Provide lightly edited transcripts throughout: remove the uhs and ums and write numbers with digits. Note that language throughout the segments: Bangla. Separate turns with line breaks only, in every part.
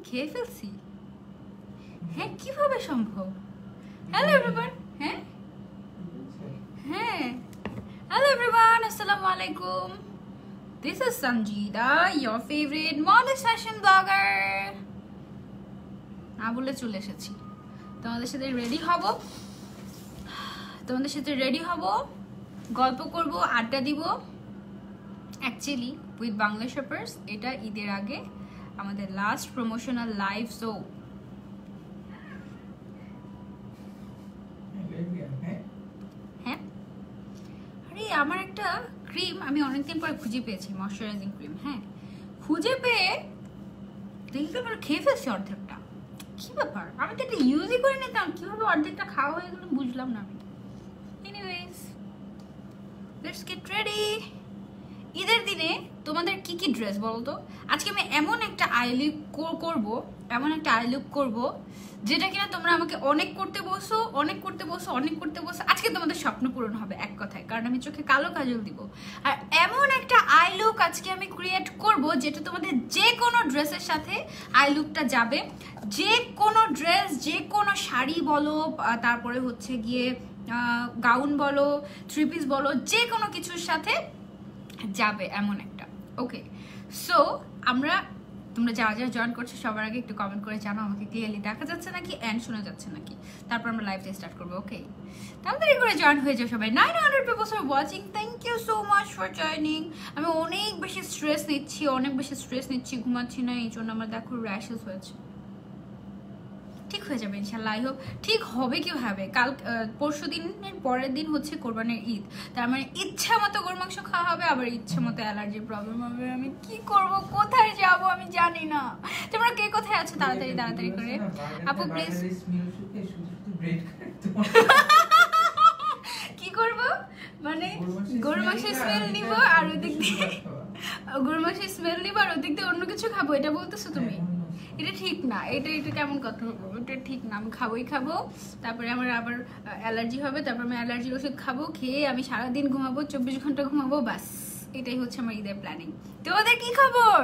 খেয়ে ফেলছি? হ্যাঁ, কিভাবে সম্ভব? Hello everyone. হ্যাঁ হ্যাঁ, হ্যালো এভরিওয়ান, আসসালামু আলাইকুম। This is Sanjida, your favorite modern fashion blogger. বলে চলে এসেছি। তোমাদের সাথে রেডি হব, গল্প করব, আড্ডা দিব। অ্যাকচুয়ালি উইথ বাংলা শপার্স এটা ঈদের আগে আমাদের লাস্ট প্রমোশনাল লাইভ শো। হ্যাঁ, আরে আমার একটা ক্রিম আমি অনেকদিন পরে খুঁজে পেয়েছি, ময়শ্চারাইজিং ক্রিম। হ্যাঁ, খুঁজে পেয়ে দেখি তো খেয়ে ফেলছি অর্ধেকটা। কি ব্যাপার, আমি তো এটা ইউজই করে নিতাম, কিভাবে অর্ধেকটা খাওয়া হয়ে গেল বুঝলাম না আমি। Anyways, let's get ready. ঈদের দিনে তোমাদের কি কি ড্রেস বলো তো? আজকে আমি এমন একটা আই লুক করব যেটা কিনা তোমরা আমাকে অনেক করতে বসো। আজকে তোমাদের স্বপ্ন পূরণ হবে এক কথায়, কারণ আমি চোখে কালো কাজল দিব। আর এমন একটা আই লুক আজকে আমি ক্রিয়েট করব যেটা তোমাদের যে কোনো ড্রেসের সাথে আই লুকটা যাবে। যে কোনো ড্রেস, যে কোনো শাড়ি বলো, তারপরে হচ্ছে গিয়ে গাউন বলো, থ্রি পিস বলো, যে কোনো কিছুর সাথে যাবে এমন একটা। ওকে, সো তোমরা যারা যারা জয়েন করছো সবার আগে একটু কমেন্ট করে জানাও আমাকে ক্লিয়ারলি দেখা যাচ্ছে নাকি এন্ড শোনা যাচ্ছে নাকি, তারপর আমরা লাইভটা স্টার্ট করবো। ওকে, তাড়াতাড়ি করে জয়েন হয়ে যাও সবাই। 900 people are watching, thank you so much for joining. আমি অনেক বেশি স্ট্রেস নিচ্ছি, ঘুমাচ্ছি না, এই জন্য আমার দেখো র্যাশেস হয়েছে। ঠিক হয়ে যাবে ইনশাল্লাহ, আই হোপ। ঠিক হবে কিভাবে? কাল পরশু দিনের পরের দিন হচ্ছে কোরবানির ঈদ, তার মানে ইচ্ছা মতো গরু মাংস খাওয়া হবে, আবার ইচ্ছা মতো অ্যালার্জির প্রবলেম হবে। আমি কি করব, কোথায় যাব আমি জানি না। তোমরা কে কোথায় আছো তাড়াতাড়ি করে আপু প্লিজ। কি করব মানে গরু মাংসের স্মেল নিব আর ওই দিক দিয়ে অন্য কিছু খাবো, এটা বলতেছো তুমি? এটা ঠিক না, এটা কেমন কথা হলো? এটা ঠিক না, আমি খাবো, তারপরে আমার আবার অ্যালার্জি হবে, তারপর আমি অ্যালার্জির ওষুধ খাবো, খেয়ে আমি সারাদিন ঘুমাবো, 24 ঘন্টা ঘুমাবো, বাস। এটাই হচ্ছে আমার ঈদের প্ল্যানিং। তোমাদের কি খবর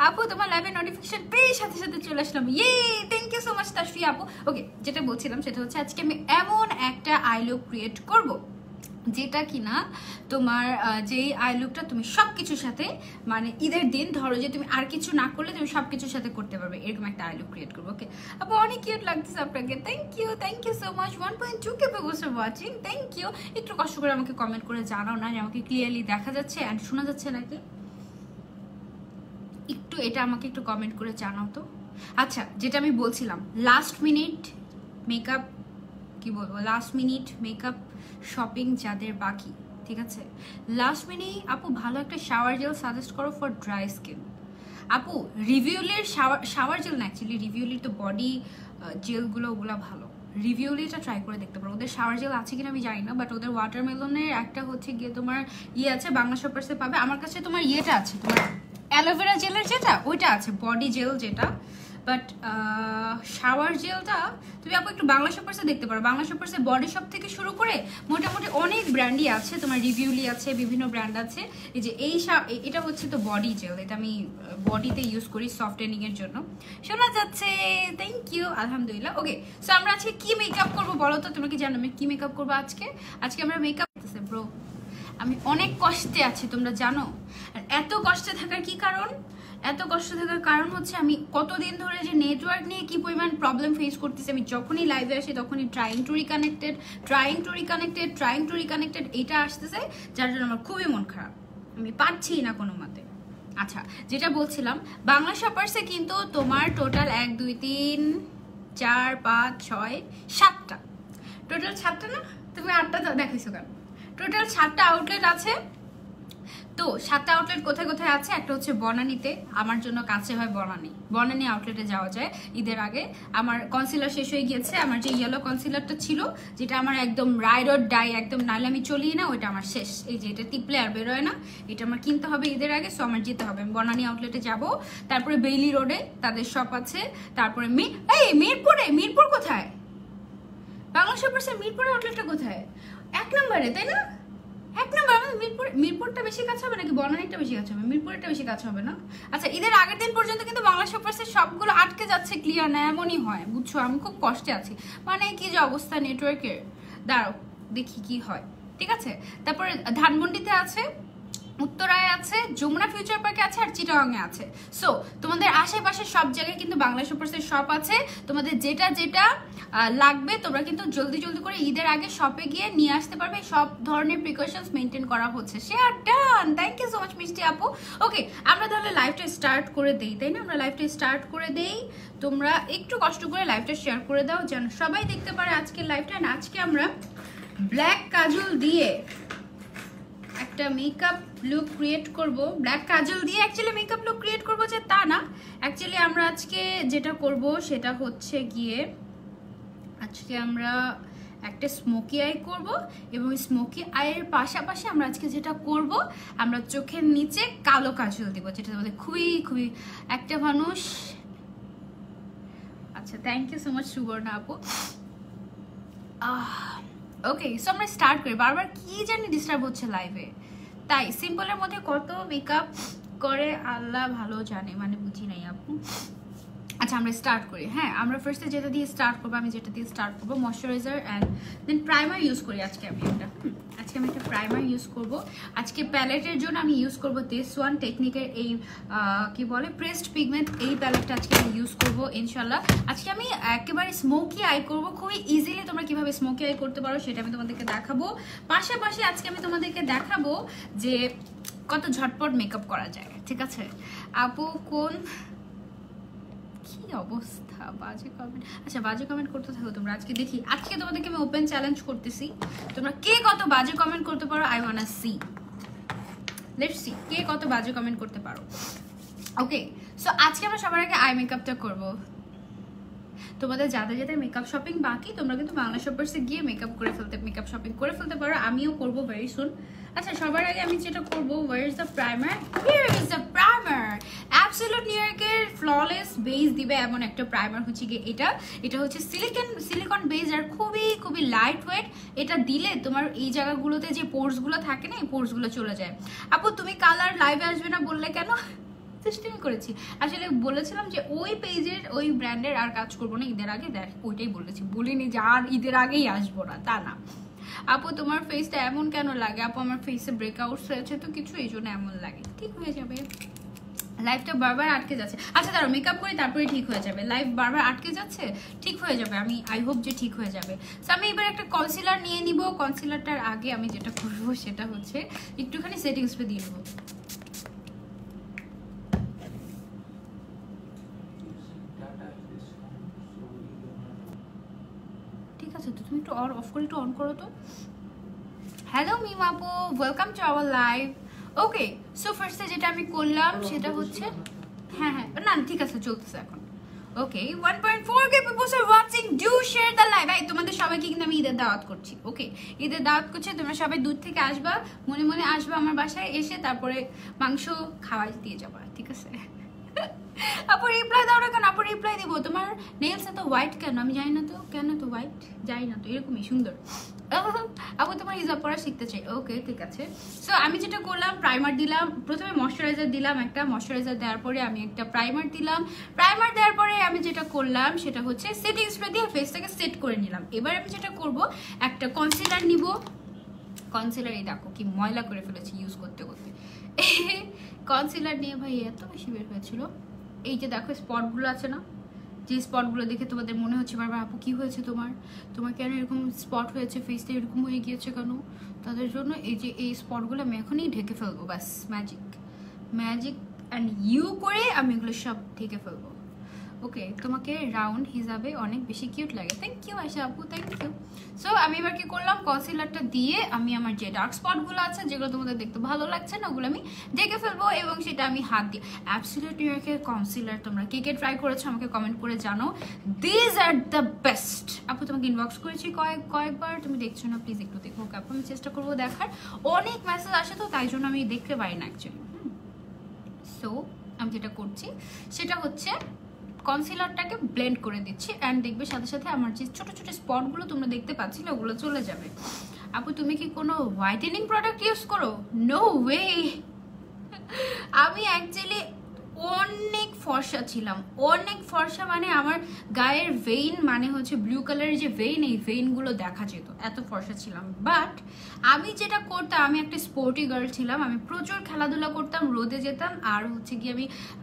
আপু? তোমার লাইভে নোটিফিকেশন পেয়ে সাথে সাথে চলে আসলাম। Thank you so much Tashfi আপু। ওকে, যেটা বলছিলাম সেটা হচ্ছে আজকে আমি এমন একটা আই লুক ক্রিয়েট করবো যেটা কিনা তোমার যেই আই লুকটা তুমি সবকিছুর সাথে, মানে ঈদের দিন ধরো যে তুমি আর কিছু না করলে তুমি সবকিছুর সাথে করতে পারবে, এরকম একটা আই লুক ক্রিয়েট করবো। ওকে আপু, অনেক কিউট লাগতেছে আপনাকে, thank you so much. 1.2K people are watching, thank you. একটু কষ্ট করে আমাকে কমেন্ট করে জানাও না যে আমাকে ক্লিয়ারলি দেখা যাচ্ছে অ্যান্ড শোনা যাচ্ছে নাকি, একটু এটা আমাকে একটু কমেন্ট করে জানাও তো। আচ্ছা, যেটা আমি বলছিলাম, লাস্ট মিনিট মেকআপ শপিং যাদের বাকি, ঠিক আছে, লাস্ট মিনিট আপু ভালো একটা শাওয়ার জেল সাজেস্ট করো ফর ড্রাই স্কিন। আপু রিভিউলির শাওয়ার জেল না, অ্যাকচুয়ালি রিভিউলির তো বডি জেলগুলো ওগুলো ভালো, রিভিউলিটা ট্রাই করে দেখতে পারো। ওদের শাওয়ার জেল আছে কিনা আমি জানি না, বাট ওদের ওয়াটারমেলনের একটা হচ্ছে গিয়ে তোমার আছে, বাংলা শপার্সে পাবে। আমার কাছে তোমার ইয়েটা আছে, তোমার অ্যালোভেরা জেলের যেটা, ওইটা আছে, বডি জেল যেটা, বাট শাওয়ার জেলটা তুমি আপু একটু বাংলা শপার্সে দেখতে পারো। বাংলা শপার্সে বডি শপ থেকে শুরু করে মোটামুটি অনেক ব্র্যান্ডই আছে, তোমার রিভিউলি আছে, বিভিন্ন ব্র্যান্ড আছে। এই যে এটা হচ্ছে তো বডি জেল, এটা আমি বডিতে ইউজ করি সফটেনিং এর জন্য। শোনা যাচ্ছে, থ্যাংক ইউ, আলহামদুলিল্লাহ। ওকে, সো আমরা আজকে কি মেকআপ করবো বলো তো? তোমরা কি জানো আমি কি মেকআপ করবো আজকে? আমরা মেকআপ করতেছে ব্রো, আমি অনেক কষ্টে আছি তোমরা জানো। আর এত কষ্টে থাকার কি কারণ? হচ্ছে আমি কতদিন ধরে যে নেটওয়ার্ক নিয়ে কি পরিমাণ প্রবলেম ফেস করতেছি। আমি যখনই লাইভে আসি তখনই ট্রাইং টু রিকানেক্টেড এটা আসতেছে, যার জন্য আমার খুবই মন খারাপ, আমি পাচ্ছি না কোনো মতে। আচ্ছা, যেটা বলছিলাম, বাংলা শপার্সে কিন্তু তোমার টোটাল 1 2 3 4 5 6 7টা, টোটাল 7টা না, তুমি 8টা দেখাইছো কেন? টোটাল 7টা আউটলেট আছে। তো 7টা আউটলেট কোথায় কোথায় আছে? একটা হচ্ছে বনানীতে, আমার জন্য কাছে হয় বনানী আউটলেটে যাওয়া যায়। ঈদের আগে আমার কনসিলার শেষ হয়ে গিয়েছে, আমার যে ইয়েলো কনসিলারটা ছিল, যেটা আমার একদম রাইড অর ডাই, একদম নাহলে আমি চলিয়ে না, ওইটা আমার শেষ। এই যে এটা টিপলে আর বেরোয় না, এটা আমার কিনতে হবে ঈদের আগে, সো আমার যেতে হবে। আমি বনানী আউটলেটে যাব, তারপরে বেইলি রোডে তাদের শপ আছে, তারপরে মিরপুর কোথায়? বাংলা শপার্সের মিরপুর আউটলেটটা কোথায়? 1 নম্বরে, তাই না? এক নম্বর আমাদের মিরপুরটা বেশি কাছে হবে নাকি বনানীটা বেশি কাছে হবে? মিরপুরটা বেশি কাছে হবে না? আচ্ছা, ঈদের আগের দিন পর্যন্ত কিন্তু বাংলা শপার্সের সবগুলো আটকে যাচ্ছে, ক্লিয়ার না? এমনই হয়, বুঝছো? আমি খুব কষ্টে আছি, মানে কি যে অবস্থা নেটওয়ার্কের। দাঁড়াও দেখি কি হয়, ঠিক আছে? তারপরে ধানমন্ডিতে আছে, উত্তরায় আছে, যমুনা ফিউচার পার্কে আছে, আর চিটাগাংয়ে আছে। সো তোমাদের আশেপাশে সব জায়গায় কিন্তু বাংলা শপার্সের শপ আছে। তোমাদের যেটা যেটা লাগবে তোমরা কিন্তু জলদি জলদি করে ঈদের আগে শপে গিয়ে নিয়ে আসতে পারবে। সব ধরনের প্রিকশনস মেনটেন করা হচ্ছে। Share done, thank you so much মিষ্টি আপু। ওকে, আমরা তাহলে লাইভটা স্টার্ট করে দেই, তাই না? আমরা লাইভটা স্টার্ট করে দেই। তোমরা একটু কষ্ট করে লাইভটা শেয়ার করে দাও যেন সবাই দেখতে পারে আজকের লাইভটা। আজকে আমরা ব্ল্যাক কাজল দিয়ে একটা মেকআপ লুক ক্রিয়েট করব। ব্ল্যাক কাজল দিয়ে অ্যাকচুয়ালি মেকআপ লুক ক্রিয়েট করব যে তা না, অ্যাকচুয়ালি আমরা আজকে যেটা করব সেটা হচ্ছে গিয়ে আজকে আমরা একটা স্মোকি আই করব, এবং স্মোকি আইয়ের পাশাপাশি আমরা আজকে যেটা করব আমরা চোখের নিচে কালো কাজল দিব, যেটা আমাদের খুবই খুবই একটা মানুষ। আচ্ছা, thank you so much Suborna আপু। ওকে, সো আমরা স্টার্ট করি। বারবার কি জানি ডিস্টার্ব হচ্ছে লাইভে, তাই সিম্পলের মধ্যে কত মেকআপ করে আল্লাহ ভালো জানে, মানে বুঝি নাই আপু। আচ্ছা, আমরা স্টার্ট করি। হ্যাঁ, আমরা ফার্স্টে যেটা দিয়ে স্টার্ট করবো, আমি যেটা দিয়ে স্টার্ট করবো moisturiser and then primer use করি আজকে আমি একটা প্রাইমার ইউজ করব। আজকে প্যালেটের জন্য আমি ইউজ করব দিস ওয়ান টেকনিকের এই কি বলে প্রেসড পিগমেন্ট, এই প্যালেটটা আজকে আমি ইউজ করব ইনশাল্লাহ। আজকে আমি একেবারে স্মোকি আই করব, খুবই ইজিলি তোমরা কিভাবে স্মোকি আই করতে পারো সেটা আমি তোমাদেরকে দেখাবো। পাশাপাশি আজকে আমি তোমাদেরকে দেখাবো যে কত ঝটপট মেকআপ করা যায়, ঠিক আছে? আপু কোন কি অবস্থা, বাজে কমেন্ট। আচ্ছা, বাজে কমেন্ট করতে থাকো তোমরা। আজকে দেখি, আজকে তোমাদেরকে আমি ওপেন চ্যালেঞ্জ করতেছি, তোমরা কে কত বাজে কমেন্ট করতে পারো। I wanna see, let's see কে কত বাজে কমেন্ট করতে পারো। ওকে, সো আজকে আমরা সবার আগে আই মেকআপটা করব। তোমাদের যাদের যাদের মেকআপ শপিং বাকি তোমরা কিন্তু বাংলা শপার্সে গিয়ে মেকআপ শপিং করে ফেলতে পারো, আমিও করব ভেরি সুন। আচ্ছা, সবার আগে আমি যেটা করবো, wire is the primer? Here is the primer. Absolute new ইয়র্কের ফ্ললেস বেস দিবে এমন একটা প্রাইমার হচ্ছে গিয়ে এটা হচ্ছে সিলিকন বেস আর খুবই খুবই লাইট ওয়েট। এটা দিলে তোমার এই জায়গাগুলোতে যে পোর্সগুলো থাকে না, এই পোর্সগুলো চলে যায়। আপু তুমি কালার লাইভে আসবে না বললে কেন? সিস্টেম করেছি আসলে, বলেছিলাম যে ওই পেজের ওই ব্র্যান্ডের আর কাজ করবো না ঈদের আগে, দেখ ওইটাই বলেছি, বলিনি যে আর ঈদের আগেই আসবো না, তা না। আপু তোমার ফেসটা এমন কেন লাগে? আপু আমার ফেসে ব্রেকআউটস হয়েছে তো কিছু, এই জন্য এমন লাগে। ঠিক হয়ে যাবে। লাইভটা বারবার আটকে যাচ্ছে। আচ্ছা দাঁড়াও, মেকআপ করি তারপরে ঠিক হয়ে যাবে। লাইভ বারবার আটকে যাচ্ছে, ঠিক হয়ে যাবে। আমি আই হোপ যে ঠিক হয়ে যাবে। সো আমি এবার একটা কনসিলার নিয়ে নিব। কনসিলারটার আগে আমি যেটা করবো সেটা হচ্ছে একটুখানি সেটিং স্প্রে দিয়ে নেবো। ঠিক আছে, তো তুমি একটু অফ করে একটু অন করো তো। হ্যালো মিম আপু, welcome to our live. Okay, so ফার্স্টে যেটা আমি করলাম সেটা হচ্ছে, হ্যাঁ না ঠিক আছে, চলতেছে এখন। ওকে, 1.4k people are watching, do share the live। ভাই তোমাদের সবাইকে কিন্তু আমি ঈদের দাওয়াত করছি। ওকে, ঈদের দাওয়াত করছি, তোমরা সবাই দূর থেকে আসবা, মনে মনে আসবা আমার বাসায়, এসে তারপরে মাংস খাওয়াই দিয়ে যাবা, ঠিক আছে? আপু রিপ্লাই দাও না কেন? আপু রিপ্লাই দিব। তোমার নেলস এত হোয়াইট কেন? আমি জানি না তো, কেন তো হোয়াইট? জানি না তো, এরকমই সুন্দর। আপু তোমার হিজাব পরা শিখতে চাই। ওকে, ঠিক আছে। সো আমি যেটা করলাম, প্রাইমার দিলাম, প্রথমে ময়শ্চারাইজার দিলাম একটা, ময়শ্চারাইজার দেওয়ার পরে আমি একটা প্রাইমার দিলাম। প্রাইমার দেওয়ার পরে আমি যেটা করলাম সেটা হচ্ছে সেটিং স্প্রে দিয়ে ফেসটাকে সেট করে নিলাম। এবার আমি যেটা করব, একটা কনসিলার নিব। কনসিলার এই দেখো কি ময়লা করে ফেলেছি ইউজ করতে করতে। কনসিলার নিয়ে ভাই এত বেশি বের হয়েছিল। এই যে দেখো স্পটগুলো আছে না, যে স্পটগুলো দেখে তোমাদের মনে হচ্ছে বারবার আপু কি হয়েছে তোমার কেন এরকম স্পট হয়েছে, ফেসটা এরকম হয়ে গিয়েছে কেন, তাদের জন্য এই যে এই স্পটগুলো আমি এখনই ঢেকে ফেলবো। ব্যাস ম্যাজিক অ্যান্ড ইউ করে আমি এগুলো সব ঢেকে ফেলবো। ওকে, তোমাকে রাউন্ড হিসাবে অনেক বেশি কিউট লাগে। থ্যাংক ইউ আশা আপু, থ্যাংক ইউ। সো আমি এবার কি করলাম, কনসিলারটা দিয়ে আমি আমার যে ডার্ক স্পটগুলো আছে যেগুলো তোমাদের দেখতে ভালো লাগছে না ওগুলো আমি ঢেকে ফেলবো, এবং সেটা আমি হাত দিয়ে। অ্যাবসলিউট নিউ ইয়র্কের কনসিলার তোমরা কে ট্রাই করেছো আমাকে কমেন্ট করে জানো। These are the best. আপু তোমাকে ইনবক্স করেছি কয়েকবার, তুমি দেখছো না, প্লিজ একটু দেখো। ওকে আপু, আমি চেষ্টা করবো দেখার। অনেক মেসেজ আসে তো, তাই জন্য আমি দেখতে পারি না অ্যাকচুয়ালি। সো আমি যেটা করছি সেটা হচ্ছে কনসিলারটাকে ব্লেন্ড করে দিচ্ছি, অ্যান্ড দেখবে সাথে সাথে আমার যে ছোট ছোট স্পটগুলো তোমরা দেখতে পাচ্ছিলে ওগুলো চলে যাবে। আপু তুমি কি কোনো হোয়াইটেনিং প্রোডাক্ট ইউজ করো? No way. আমি অ্যাকচুয়ালি অনেক ফর্সা ছিলাম, অনেক ফর্সা, মানে আমার গায়ের ভেইন মানে হচ্ছে ব্লু কালারের যে ভেইন, এই ভেইনগুলো দেখা যেত, এত ফর্সা ছিলাম। বাট আমি যেটা করতাম, আমি একটা স্পোর্টি গার্ল ছিলাম, আমি প্রচুর খেলাধুলা করতাম, রোদে যেতাম, আর হচ্ছে কি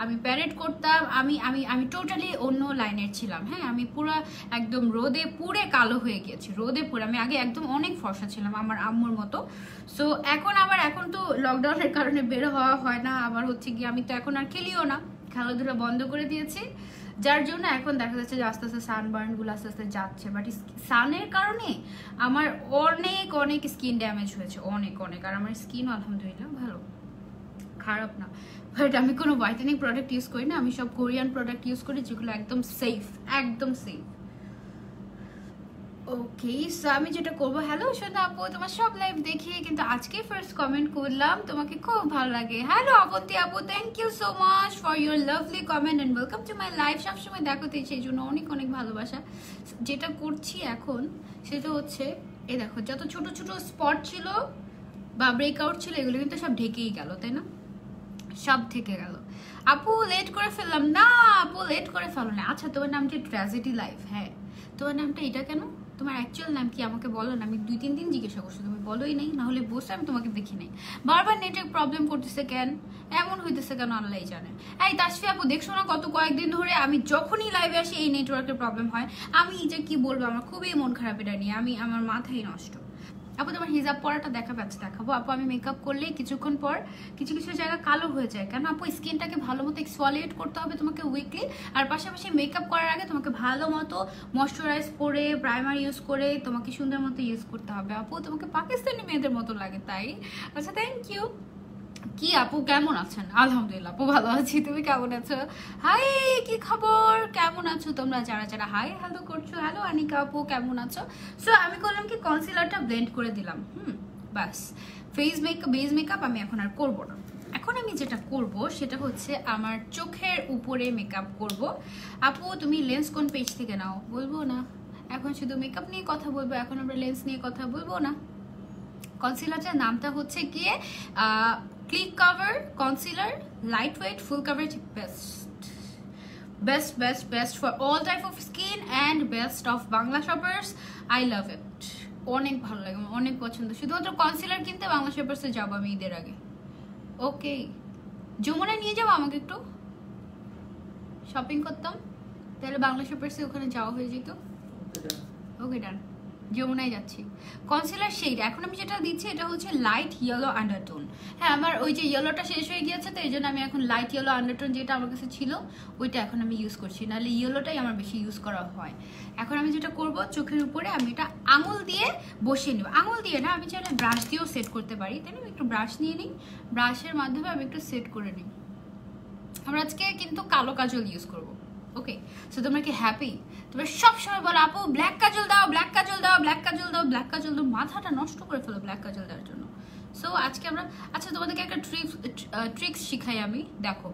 আমি প্যারেড করতাম, আমি আমি আমি টোটালি অন্য লাইনের ছিলাম। হ্যাঁ, আমি পুরো একদম রোদে পুড়ে কালো হয়ে গিয়েছি, রোদে পুড়ে। আমি আগে একদম অনেক ফর্সা ছিলাম, আমার আম্মুর মতো। সো এখন তো লকডাউনের কারণে বের হওয়া হয় না, আবার হচ্ছে কি আমি তো এখন আর খেলিও না, খেলাধুলা বন্ধ করে দিয়েছি, যার জন্য এখন দেখা যাচ্ছে যে আস্তে আস্তে সানবার্ন গুলো আস্তে আস্তে যাচ্ছে। বাট সানের কারণে আমার অনেক অনেক স্কিন ড্যামেজ হয়েছে, অনেক অনেক। আর আমার স্কিন আলহামদুলিল্লাহ ভালো, খারাপ না। বাট আমি কোনো হোয়াইটেনিং প্রোডাক্ট ইউজ করি না, আমি সব কোরিয়ান প্রোডাক্ট ইউজ করি যেগুলো একদম সেফ, একদম সেফ। ওকে, সো আমি যেটা করবো, হ্যালো সোনা আপু, তোমার সব লাইভ দেখি, কিন্তু আজকে ফার্স্ট কমেন্ট করলাম, তোমাকে খুব ভালো লাগে। হ্যালো অবন্তী আপু, thank you so much for your lovely comment and welcome to my live. সবসময় দেখোতে, সেই জন্য অনেক অনেক ভালোবাসা। যেটা করছি এখন সেটা হচ্ছে, এই দেখো, যত ছোট ছোট স্পট ছিল বা ব্রেকআউট ছিল, এগুলো কিন্তু সব ঢেকেই গেল, তাই না? সব থেকে গেল। আপু লেট করে ফেললাম না? আপু লেট করে ফেলো না। আচ্ছা, তোমার নামটা ট্র্যাজেডি লাইফ? হ্যাঁ, তোমার নামটা এটা কেন? তোমার অ্যাকচুয়াল নাম কি আমাকে বলো না? আমি 2-3 দিন জিজ্ঞাসা করছি, তুমি বলোই নেই, না হলে বসে আমি তোমাকে দেখি নাই। বারবার নেটওয়ার্ক প্রবলেম করতেছে কেন, এমন হইতেছে কেন আল্লাহ জানে। এই তাসফি আপু, দেখছো না কত কয়েকদিন ধরে আমি যখনই লাইভে আসি এই নেটওয়ার্কের প্রবলেম হয়। আমি যে কি বলবো, আমার খুবই মন খারাপ এটা নিয়ে, আমার মাথাই নষ্ট। আপু তোমার হিজাব পরাটা দেখাবো? আচ্ছা দেখাবো আপু। আমি মেকআপ করলে কিছুক্ষণ পর কিছু কিছু জায়গা কালো হয়ে যায়, কেন আপু? স্কিনটাকে ভালো মতো এক্সফলিয়েট করতে হবে তোমাকে উইকলি, আর পাশাপাশি মেকআপ করার আগে তোমাকে ভালো মতো ময়শ্চারাইজ করে, প্রাইমার ইউজ করে তোমাকে সুন্দর মতো ইউজ করতে হবে। আপু তোমাকে পাকিস্তানি মেয়েদের মতো লাগে, তাই? আচ্ছা, থ্যাংক ইউ। কি আপু কেমন আছেন? আলহামদুলিল্লাহ আপু ভালো আছি, তুমি কেমন আছো? হাই, কি খবর, কেমন আছো তোমরা যারা যারা হাই হ্যালো করছো? হ্যালো আনিকা আপু, কেমন আছো? সো আমি করলাম কি, কনসিলারটা ব্লেন্ড করে দিলাম। বাস, ফেস মেকআপ, বেস মেকআপ আমি এখন আর করবো না। এখন আমি যেটা করব সেটা হচ্ছে আমার চোখের উপরে মেকআপ করব। আপু তুমি লেন্স কোন পেজ থেকে নাও? বলবো না, এখন শুধু মেকআপ নিয়ে কথা বলবো, এখন আমরা লেন্স নিয়ে কথা বলবো না। কনসিলারটার নামটা হচ্ছে গিয়ে Click Cover concealer, lightweight, full coverage, best for all type of skin and best of Bangla shoppers. I love it, অনেক ভালো লাগে, অনেক পছন্দ। শুধুমাত্র কনসিলার কিনতে বাংলা শপার্সে যাবো আমি ঈদের আগে। ওকে, যমুনায় নিয়ে যাবো আমাকে, একটু শপিং করতাম, তাহলে বাংলা শপার্সে ওখানে যাওয়া হয়ে যেত। ওকে ডান, যমুনায় যাচ্ছি। কনসিলার শেড এখন আমি যেটা দিচ্ছি এটা হচ্ছে লাইট ইয়েলো আন্ডারটোন। হ্যাঁ, আমার ওই যে ইয়েলোটা শেষ হয়ে গিয়েছে, তো এই জন্য আমি এখন লাইট ইয়েলো আন্ডারটোন যেটা আমার কাছে ছিল ওইটা এখন আমি ইউজ করছি, নাহলে ইয়েলোটাই আমার বেশি ইউজ করা হয়। এখন আমি যেটা করব, চোখের উপরে আমি এটা আঙুল দিয়ে বসিয়ে নেব। আঙুল দিয়ে না, আমি চাইলে ব্রাশ দিয়েও সেট করতে পারি, তাই না? একটু ব্রাশ নিয়ে নিই, ব্রাশের মাধ্যমে আমি একটু সেট করে নিই। আমরা আজকে কিন্তু কালো কাজল ইউজ করবো। ওকে, সো তোমরা কি হ্যাপি? তোমরা সবসময় বলো আপু ব্ল্যাক কাজল দাও, ব্ল্যাক কাজল দাও, ব্ল্যাক কাজল দাও, ব্ল্যাক কাজল দাও, মাথাটা নষ্ট করে ফেলো ব্ল্যাক কাজল দেওয়ার জন্য। সো আজকে আমরা, আচ্ছা তোমাদেরকে একটা ট্রিক্স শিখাই আমি। দেখো,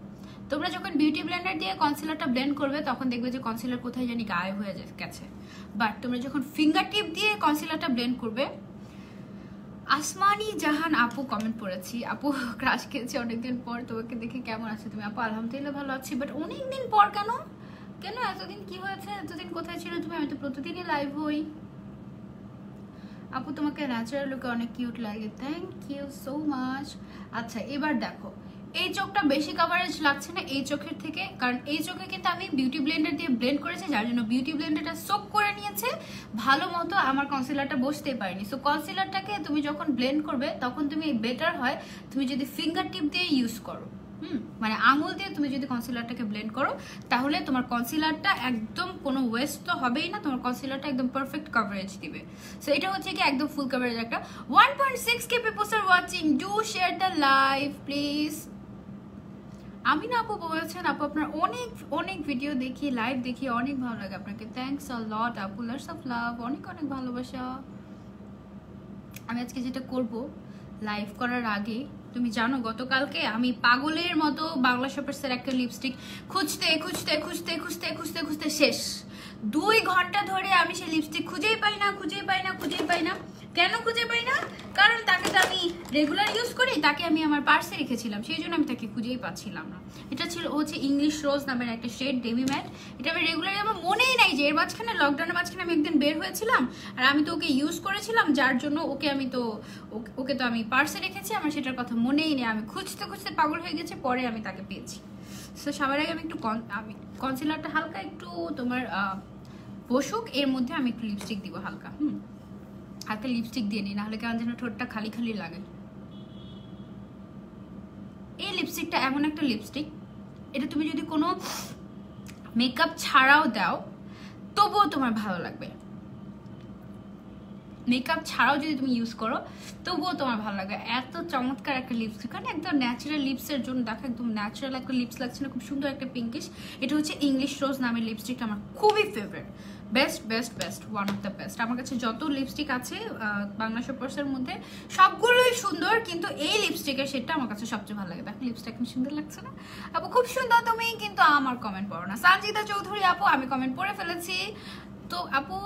তোমরা যখন বিউটি ব্লেন্ডার দিয়ে কনসিলারটা ব্লেন্ড করবে তখন দেখবে যে কনসিলার কোথায় জানি গায়েব হয়ে গেছে। বাট তোমরা যখন ফিঙ্গার টিপ দিয়ে কনসিলারটা ব্লেন্ড করবে, আসমানি জাহান আপু কমেন্ট পড়েছি, আপু ক্রাশ খেয়েছি অনেকদিন পর, তোমাকে দেখে কেমন আছে তুমি? আপু আলহামদুলিল্লাহ ভালো আছি, বাট অনেকদিন পর কেন? কেন এতদিন কি হয়েছে? এতদিন কোথায় ছিল তুমি? আমি তো প্রতিদিনই লাইভ হই। আপু তোমাকে ন্যাচারাল লুকে অনেক কিউট লাগে, থ্যাংক ইউ সো মাচ। আচ্ছা এবার দেখো, এই চোখটা বেশি কভারেজ লাগছে না এই চোখের থেকে, কারণ এই চোখে কিন্তু আমি বিউটি ব্লেন্ডার দিয়ে ব্লেন্ড করেছি, যার জন্য বিউটি ব্লেন্ডারটা সোক করে নিয়েছে ভালো মতো, আমার কনসিলারটা বসতেই পারেনি। সো কনসিলারটাকে তুমি যখন ব্লেন্ড করবে তখন তুমি বেটার হয় তুমি যদি ফিঙ্গার টিপ দিয়ে ইউজ করো, মানে আঙুল দিয়ে তুমি যদি কনসিলারটাকে ব্লেন্ড করো, তাহলে তোমার কনসিলারটা একদম কোনো ওয়েস্ট তো হবেই না, তোমার কনসিলারটা একদম পারফেক্ট কভারেজ দিবে। সো এটা হচ্ছে কি একদম ফুল কভারেজ একটা। 1.6K people's are watching, do share the live please. আমি না আপু বলেছেন আপু আপনার অনেক অনেক ভিডিও দেখি, লাইভ দেখি, অনেক ভালো লাগে আপনাকে, থ্যাংকস আ লট আপু, লটস অফ লাভ, অনেক অনেক ভালোবাসা। আমি আজকে যেটা করব, লাইভ করার আগে তুমি জানো গতকালকে আমি পাগলের মতো বাংলা শপার্সের একটা লিপস্টিক খুঁজতে খুঁজতে খুঁজতে খুঁজতে খুঁজতে খুঁজতে শেষ 2 ঘন্টা ধরে আমি সেই লিপস্টিক খুঁজেই পাই না। কেন খুঁজে পাই না? কারণ তাকে তো আমি রেগুলার ইউজ করি, তাকে আমি আমার পার্সে রেখেছিলাম, সেই জন্য আমি তাকে খুঁজেই পাচ্ছিলাম না। এটা ছিল হচ্ছে ইংলিশ রোজ নামের একটা শেড, ডেমি ম্যাট। এটা আমি রেগুলারলি, আমার মনেই নাই যে এর মাঝখানে, লকডাউনের মাঝখানে আমি একদিন বের হয়েছিলাম আর আমি তো ওকে ইউজ করেছিলাম, যার জন্য ওকে তো আমি পার্সে রেখেছি, আমার সেটার কথা মনেই নেই। আমি খুঁজতে খুঁজতে পাগল হয়ে গেছে, পরে আমি তাকে পেয়েছি। সো সবার আগে আমি কনসিলারটা হালকা একটু তোমার বসুক, এর মধ্যে আমি একটু লিপস্টিক দিব হালকা। হালকা লিপস্টিক দিয়ে নিই, নাহলে কেমন যেন ঠোঁটটা খালি খালি লাগে। এই লিপস্টিকটা এমন একটা লিপস্টিক, এটা তুমি যদি কোনো মেকআপ ছাড়াও দাও তবুও তোমার ভালো লাগবে। মেকআপ ছাড়াও যদি তুমি ইউজ করো তবুও তোমার ভালো লাগবে। এত চমৎকার একটা লিপস্টিক, কারণ একদম ন্যাচারাল লিপসের জন্য দেখো, একদম ন্যাচারাল একটা লিপস লাগছে না? খুব সুন্দর একটা পিঙ্কিশ। এটা হচ্ছে ইংলিশ রোজ নামের লিপস্টিকটা আমার খুবই favourite, best best best, one of the best. আমার কাছে যত লিপস্টিক আছে বাংলা শপার্সের মধ্যে সবগুলোই সুন্দর, কিন্তু এই লিপস্টিকের শেডটা আমার কাছে সবচেয়ে ভালো লাগে। দেখো লিপস্টিক এখন সুন্দর লাগছে না আপু? খুব সুন্দর। তুমি কিন্তু আমার কমেন্ট পড়ো না। সঞ্জিতা চৌধুরী আপু, আমি কমেন্ট পড়ে ফেলেছি তো আপু,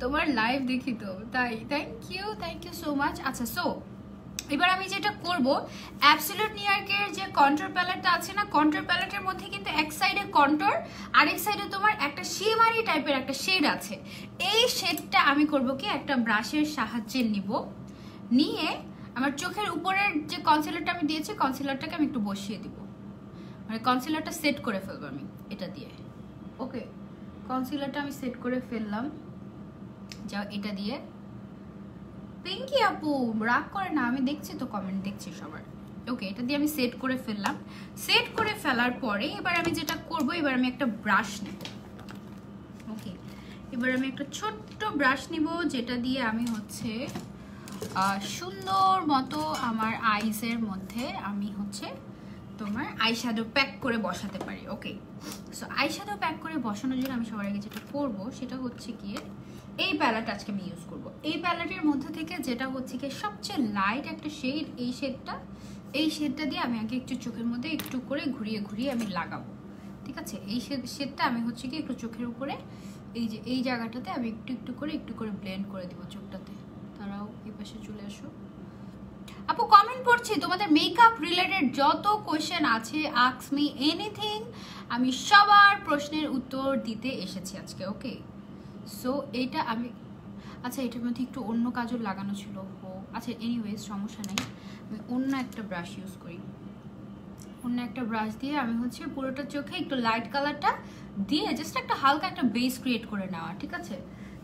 তোমার লাইভ দেখি তো, তাই থ্যাংক ইউ সো মাচ। আচ্ছা, সো এবার আমি যেটা করব, অ্যাবসলিউট নিউইয়র্কের যে কন্ট্রোর প্যালেটটা আছে না, কন্ট্রোর প্যালেটের মধ্যে কিন্তু এক সাইডে কন্ট্রোর, আরেক সাইডে তোমার একটা শিমারি টাইপের একটা শেড আছে। এই শেডটা আমি করব কি, একটা ব্রাশের সাহায্যে নিয়ে আমার চোখের উপরের যে কনসিলারটা আমি দিয়েছি, কনসিলারটাকে আমি একটু বসিয়ে দিব, মানে কনসিলারটা সেট করে ফেলবো আমি এটা দিয়ে। ওকে, কনসিলারটা আমি সেট করে ফেললাম, যাও এটা দিয়ে। পিঙ্কি আপু রাগ করে না, আমি দেখছি তো, কমেন্ট দেখছি সবার। ওকে, এটা দিয়ে আমি সেট করে ফেললাম। সেট করে ফেলার পরে এবার আমি যেটা করব, এবার আমি একটা ব্রাশ নেব। ওকে, এবার আমি একটা ছোট্ট ব্রাশ নিব, যেটা দিয়ে আমি হচ্ছে সুন্দর মতো আমার আইসের মধ্যে আমি হচ্ছে তোমার আইশ্যাডো প্যাক করে বসাতে পারি। ওকে, সো আইশ্যাডো প্যাক করে বসানোর জন্য আমি সবার আগে যেটা করব সেটা হচ্ছে গিয়ে এই প্যালেট আজকে আমি ইউজ করব। এই প্যালেটের মধ্যে থেকে যেটা হচ্ছে কি সবচেয়ে লাইট একটা শেড, এই শেডটা দিয়ে আমি আগে একটু চোখের মধ্যে একটু করে ঘুরিয়ে ঘুরিয়ে আমি লাগাবো। ঠিক আছে, এই শেডটা আমি হচ্ছে কি একটু চোখের উপরে এই জায়গাটাতে আমি একটু করে ব্লেন্ড করে দিব চোখটাতে। তারাও এই পাশে চলে আসো আপু। কমেন্ট পড়ছি, তোমাদের মেকআপ রিলেটেড যত কোয়েশ্চেন আছে, আস্ক মি এনিথিং, আমি সবার প্রশ্নের উত্তর দিতে এসেছি আজকে। ওকে, সো এইটা আমি, আচ্ছা এটার মধ্যে একটু অন্য কাজল লাগানো ছিল। আচ্ছা এনিওয়েজ সমস্যা নেই, আমি অন্য একটা ব্রাশ ইউজ করি। অন্য একটা ব্রাশ দিয়ে আমি হচ্ছে পুরোটা চোখে একটু লাইট কালারটা দিয়ে জাস্ট একটা হালকা একটা বেস ক্রিয়েট করে নেওয়া। ঠিক আছে,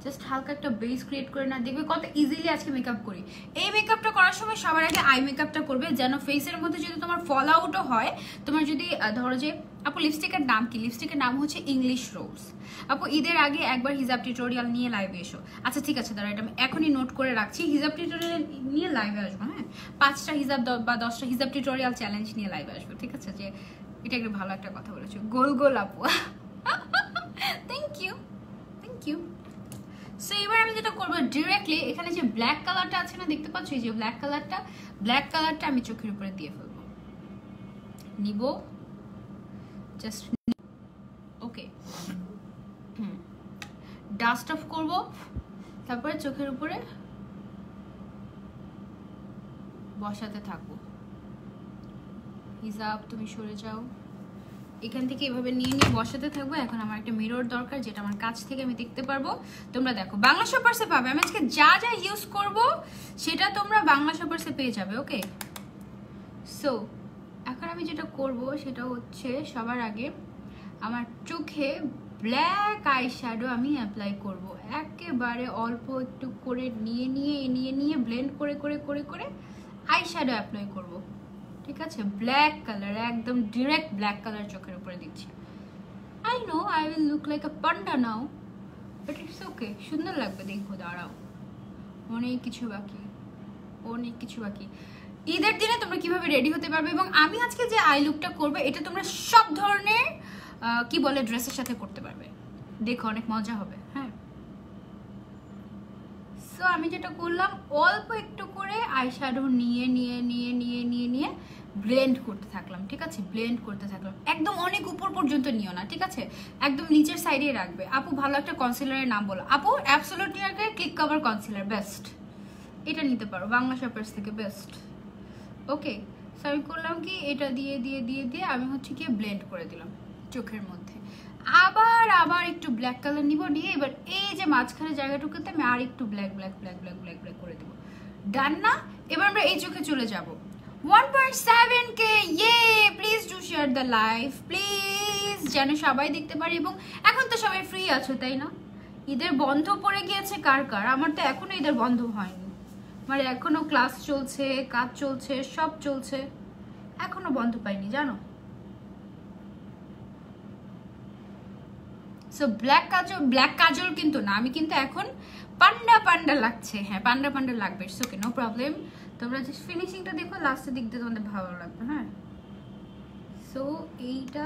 জাস্ট হালকা একটা বেস ক্রিয়েট করে না, দেখবে কত ইজিলি আজকে মেকআপ করি। এই মেকআপটা করার সময় সবার আগে আই মেকআপটা করবে, যেন ফেসের মধ্যে যদি তোমার ফল আউটও হয়, তোমার যদি ধরো যে আপু লিপস্টিকের নাম কি, লিপস্টিকের নাম হচ্ছে ইংলিশ রোজ। আপু ঈদের আগে একবার হিজাব টিউটোরিয়াল নিয়ে লাইভে এসো। আচ্ছা ঠিক আছে, দাঁড়া এটা আমি এখনই নোট করে রাখছি, হিজাব টিউটোরিয়াল নিয়ে লাইভে আসবো। হ্যাঁ, 5টা হিজাব বা 10টা হিজাব টিউটোরিয়াল চ্যালেঞ্জ নিয়ে লাইভে আসবো। ঠিক আছে, যে এটা একটা ভালো একটা কথা বলেছো, গোল গোল আপু। Thank you. সো এবার আমি যেটা করবো, ডিরেক্টলি এখানে যে ব্ল্যাক কালারটা আছে না, দেখতে পাচ্ছ, এই যে ব্ল্যাক কালারটা আমি চোখের উপরে দিয়ে ফেলবো, নিব জাস্ট। ওকে, ডাস্ট অফ করব, তারপরে চোখের উপরে বসাতে থাকবো। হিজাব তুমি সরে যাও, এখান থেকে এভাবে নিয়ে বসাতে থাকবো। এখন আমার একটা মিরর দরকার, যেটা আমার কাছ থেকে আমি দেখতে পারবো। তোমরা দেখো বাংলা শপার্সে পাবে, আমি আজকে যা ইউজ করব সেটা তোমরা বাংলা শপার্সে পেয়ে যাবে। ওকে, সো এখন আমি যেটা করব সেটা হচ্ছে সবার আগে আমার চোখে ব্ল্যাক আই শ্যাডো আমি অ্যাপ্লাই করব। একেবারে অল্প একটু করে নিয়ে ব্লেন্ড করে আই শ্যাডো অ্যাপ্লাই করব। ঠিক আছে, ব্ল্যাক কালার, একদম ডিরেক্ট ব্ল্যাক কালার চোখের উপরে দিচ্ছি। I know I will look like a panda now, but it's okay, সুন্দর লাগবে। দেখো দাঁড়াও, অনেক কিছু বাকি। ঈদের দিনে তোমরা কিভাবে রেডি হতে পারবে, এবং আমি আজকে যে আই লুকটা করবো এটা তোমরা সব ধরনের কি বলে ড্রেসের সাথে করতে পারবে, দেখো অনেক মজা হবে। হ্যাঁ, সো আমি যেটা করলাম, অল্প একটু করে আইশ্যাডো নিয়ে ব্লেন্ড করতে থাকলাম। ঠিক আছে, ব্লেন্ড করতে থাকলাম, একদম অনেক উপর পর্যন্ত নিও না। ঠিক আছে, একদম নিচের সাইডে রাখবে। আপু ভালো একটা কনসিলারের নাম বলো। আপু অ্যাবসলিউট নিউইয়র্কের ক্লিক কভার কনসিলার, এটা নিতে পারো, বাংলা শপার্স থেকে বেস্ট। ওকে, সো আমি করলাম কি, এটা দিয়ে দিয়ে দিয়ে দিয়ে আমি হচ্ছে কি ব্লেন্ড করে দিলাম চোখের মধ্যে। আবার একটু ব্ল্যাক কালার নিব, নিয়ে এবার এই যে মাঝখানে জায়গাটুকুতে আমি আর একটু black black black black black black করে দেবো। ডান না? এবার আমরা এই চোখে চলে যাব। 1.7K, ইয়ে! Please do share the live please, যেন সবাই দেখতে পারে। এবং এখন তো সবাই ফ্রি আছো তাই না? ঈদের বন্ধ পড়ে গিয়েছে কার কার? আমার তো এখনো ঈদের বন্ধ হয়নি, আমার এখনো ক্লাস চলছে, কাজ চলছে, সব চলছে, এখনো বন্ধ পাইনি জানো। সো ব্ল্যাক কাজল কিন্তু না, আমি কিন্তু এখন পান্ডা পান্ডা লাগছে। হ্যাঁ, পান্ডা পান্ডা লাগবে, ইটস ওকে, নো প্রবলেম। তোমরা জাস্ট ফিনিশিংটা দেখো, লাস্টের দিক দিয়ে তোমাদের ভালো লাগবে। হ্যাঁ, সো এইটা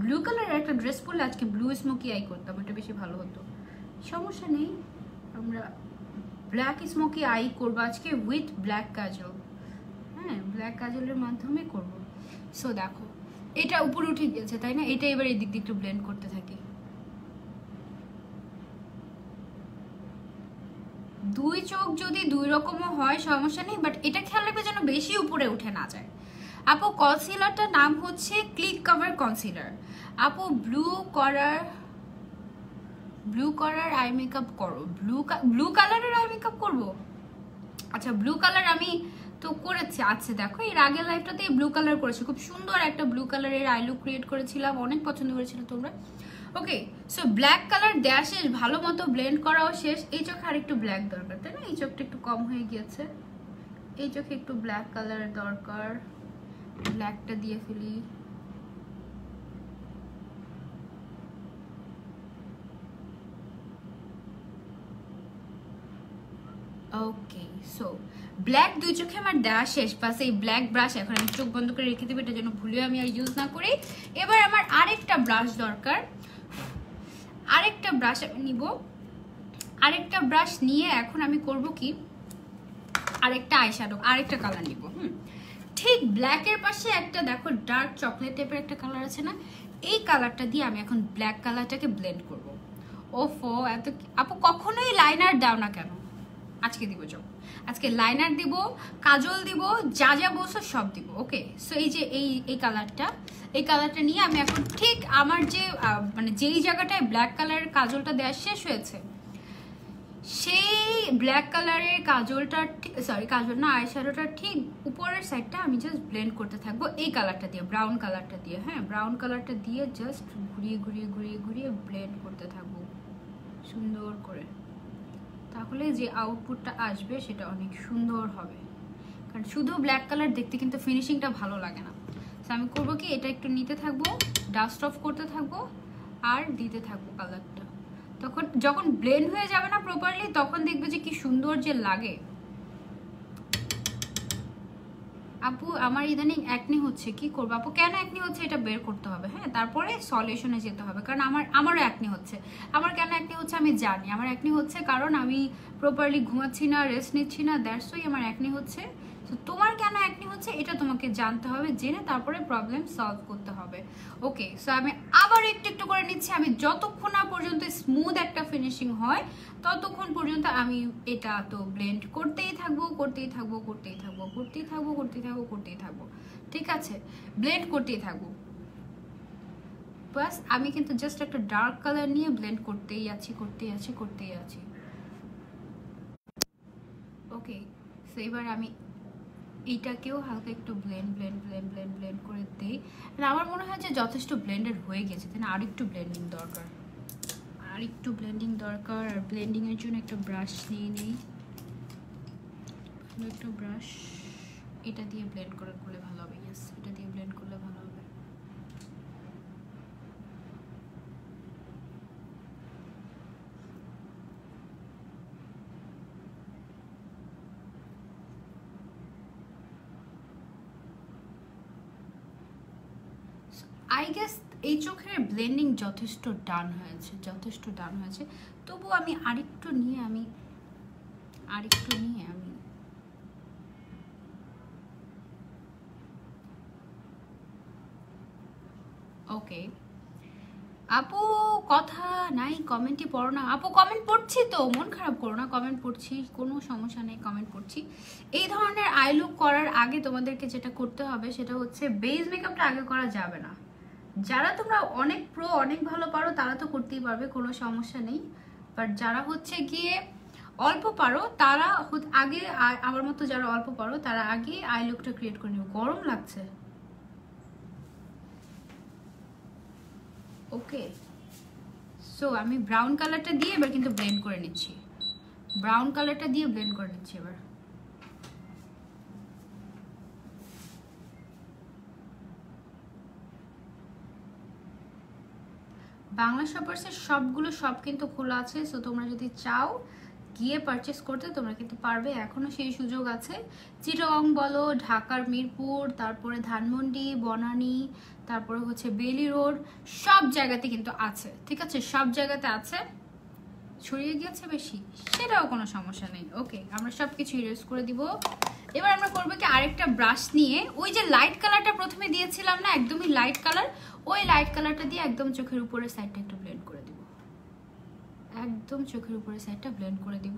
ব্লু কালারের একটা ড্রেস পরলে আজকে ব্লু স্মোকি আই করতাম, এটা বেশি ভালো হতো। সমস্যা নেই, আমরা ব্ল্যাক স্মোকি আই করবো আজকে উইথ ব্ল্যাক কাজল। হ্যাঁ, ব্ল্যাক কাজলের মাধ্যমে করব। সো দেখো এটা উপরে উঠে গেছে তাই না, এটা এবার এই দিক দিয়ে একটু ব্লেন্ড করতে থাকি। দুই চোখ যদি দুই রকমও হয় সমস্যা নেই, বাট এটা খেয়াল রাখবে যেন বেশি উপরে উঠে না যায়। আপু কনসিলারটার নাম হচ্ছে ক্লিক কভার কনসিলার। আপু ব্লু করার আই মেকআপ করো, ব্লু কালারের আই মেকআপ করবো? আচ্ছা, ব্লু কালার আমি তো করেছি। আচ্ছা দেখো, এর আগের লাইফটাতে ব্লু কালার করেছি, খুব সুন্দর একটা ব্লু কালারের আই লুক ক্রিয়েট করেছিলাম, অনেক পছন্দ করেছিল তোমরা। ওকে, সো ব্ল্যাক কালার দেওয়া শেষ, ভালো মতো ব্লেন্ড করাও শেষ। এই চোখে আর একটু ব্ল্যাক দরকার তাই না, এই চোখটা একটু কম হয়ে গিয়েছে, এই চোখে একটু ব্ল্যাক কালার দরকার, ব্ল্যাকটা দিয়ে ফেলি। ওকে, সো ব্ল্যাক দুই চোখে আমার দেওয়া শেষ, বাস এই ব্ল্যাক ব্রাশ এখন আমি চোখ বন্ধ করে রেখে দেবো, এটা যেন ভুলেও আমি আর ইউজ না করি। এবার আমার আরেকটা ব্রাশ দরকার, আরেকটা ব্রাশ আমি নিব। আরেকটা ব্রাশ নিয়ে এখন আমি করব কি, আরেকটা আইশ্যাডো, আরেকটা কালার নিব। ঠিক ব্ল্যাকের পাশে একটা দেখো ডার্ক চকলেট টাইপের একটা কালার আছে না, এই কালারটা দিয়ে আমি এখন ব্ল্যাক কালারটাকে ব্লেন্ড করব। ওফো, এত আপু কখনোই লাইনার দাও না কেন? আজকে দিব চোখ, আজকে লাইনার দিব, কাজল দিব, যা যা বলছো সব দিব। ওকে, সো এই যে এই কালারটা নিয়ে আমি এখন ঠিক আমার যে মানে যেই জায়গাটায় ব্ল্যাক কালারের কাজলটা দেওয়া শেষ হয়েছে, সেই ব্ল্যাক কালারের কাজলটা, সরি কাজল না, আইশ্যাডোটার ঠিক উপরের সাইডটা আমি জাস্ট ব্লেন্ড করতে থাকবো এই কালারটা দিয়ে, ব্রাউন কালারটা দিয়ে। হ্যাঁ, ব্রাউন কালারটা দিয়ে জাস্ট ঘুরিয়ে ঘুরিয়ে ঘুরিয়ে ঘুরিয়ে ব্লেন্ড করতে থাকবো সুন্দর করে, তাহলে যে আউটপুটটা আসবে সেটা অনেক সুন্দর হবে। কারণ শুধু ব্ল্যাক কালার দেখতে কিন্তু ফিনিশিংটা ভালো লাগে না। তো আমি করবো কি, এটা একটু নিতে থাকবো, ডাস্ট অফ করতে থাকবো আর দিতে থাকবো কালারটা। তখন যখন ব্লেন্ড হয়ে যাবে না প্রপারলি, তখন দেখবে যে কি সুন্দর যে লাগে। আপু আমার ইদানিং অ্যাকনি হচ্ছে, কি করবো আপু? কেন অ্যাকনি হচ্ছে এটা বের করতে হবে। হ্যাঁ, তারপরে সলিউশনে যেতে হবে, কারণ আমারও অ্যাকনি হচ্ছে। আমার কেন অ্যাকনি হচ্ছে আমি জানি, আমার অ্যাকনি হচ্ছে কারণ আমি প্রপারলি ঘুমাচ্ছি না, রেস্ট নিচ্ছি না, দ্যাটস ওয়াই আমার অ্যাকনি হচ্ছে। তো তোমার কেন অ্যাকনি হচ্ছে এটা তোমাকে জানতে হবে, জেনে তারপরে প্রবলেম সলভ করতে হবে। ওকে, সো আমি আবার একটু একটু করে নিচ্ছি। আমি যতক্ষণ না পর্যন্ত স্মুথ একটা ফিনিশিং হয় ততক্ষণ পর্যন্ত আমি এটা তো ব্লেন্ড করতেই থাকবো, করতেই থাকবো, করতেই থাকবো, করতেই থাকবো, করতেই থাকবো, করতেই থাকবো। ঠিক আছে, ব্লেন্ড করতেই থাকবো। বাস আমি কিন্তু জাস্ট একটা ডার্ক কালার নিয়ে ব্লেন্ড করতেই আছি, করতেই আছি, করতেই আছি। ওকে, সো এবার আমি এইটাকেও হালকা একটু ব্লেন্ড করে দিই। আমার মনে হয় যে যথেষ্ট ব্লেন্ডেড হয়ে গেছে, তাই না? আর একটু ব্লেন্ডিং দরকার, আর একটু ব্লেন্ডিং দরকার। আর ব্লেন্ডিংয়ের জন্য একটা ব্রাশ নিয়ে নিই, একটা ব্রাশ, এটা দিয়ে ব্লেন্ড করলে ভালো হবে। ইয়েস, এটা দিয়ে ব্লেন্ড করলে ভালো হবে। আই গেস এই চোখের ব্লেন্ডিং যথেষ্ট ডান হয়েছে, যথেষ্ট ডান হয়েছে। তবু আমি আরেকটু নিয়ে আমি ওকে, আপু কথা নাই, কমেন্টই পড়ো না। আপু কমেন্ট পড়ছি তো, মন খারাপ করো না, কমেন্ট পড়ছি, কোনো সমস্যা নেই, কমেন্ট পড়ছি। এই ধরনের আই লুক করার আগে তোমাদেরকে যেটা করতে হবে সেটা হচ্ছে বেস মেকআপটা আগে করা যাবে না। যারা তোমরা অনেক প্রো, অনেক ভালো পারো তারা তো করতেই পারবে, কোনো সমস্যা নেই। বাট যারা হচ্ছে গিয়ে অল্প পারো তারা আগে, আমার মতো যারা অল্প পারো তারা আগে আই লুকটা ক্রিয়েট করে নেবে। গরম লাগছে, ওকে। সো আমি ব্রাউন কালারটা দিয়ে এবার কিন্তু ব্লেন্ড করে নিচ্ছি, ব্রাউন কালারটা দিয়ে ব্লেন্ড করে নিচ্ছি এবার। বাংলা শপার্সের সবগুলো সব কিন্তু খোলা আছে, সো তোমরা যদি চাও গিয়ে পারচেস করতে তোমরা কিন্তু পারবে, এখনো সেই সুযোগ আছে। চিটাগং বলো, ঢাকার মিরপুর, তারপরে ধানমন্ডি, বনানী, তারপরে হচ্ছে বেলি রোড, সব জায়গাতে কিন্তু আছে, ঠিক আছে, সব জায়গাতে আছে। ছড়িয়ে গিয়েছে বেশি সেটাও কোনো সমস্যা নেই, ওকে। আমরা সব কিছু ইরেজ করে দিব। এবার আমরা করবো কি, আরেকটা ব্রাশ নিয়ে ওই যে লাইট কালারটা প্রথমে দিয়েছিলাম না, একদমই লাইট কালার, ওই লাইট কালারটা দিয়ে একদম চোখের উপরের সাইডটা একটু ব্লেন্ড করে দিব, একদম চোখের উপরের সাইডটা ব্লেন্ড করে দিব।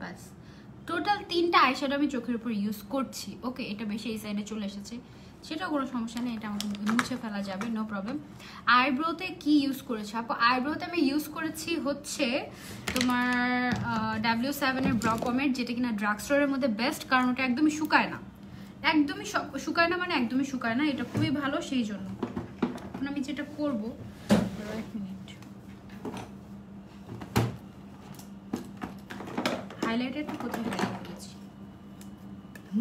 ব্যাস, টোটাল 3টা আইশ্যাডো আমি চোখের উপর ইউজ করছি, ওকে। এটা বেশি এই সাইডে চলে এসেছে, সেটাও কোনো সমস্যা নেই, এটা আমাকে মুছে ফেলা যাবে, নো প্রবলেম। আইব্রোতে কি ইউজ করেছে আপু? আইব্রোতে আমি ইউজ করেছি হচ্ছে তোমার W7 এর ব্র পমেড, যেটা কিনা ড্রাগ স্টোরের মধ্যে বেস্ট, কারণ ওটা একদমই শুকায় না, একদমই শুকায় না, মানে একদমই শুকায় না, এটা খুবই ভালো। সেই জন্য এখন আমি যেটা করবো, এক মিনিট, হাইলাইটারটা কোথায় হাইলাইট করেছি,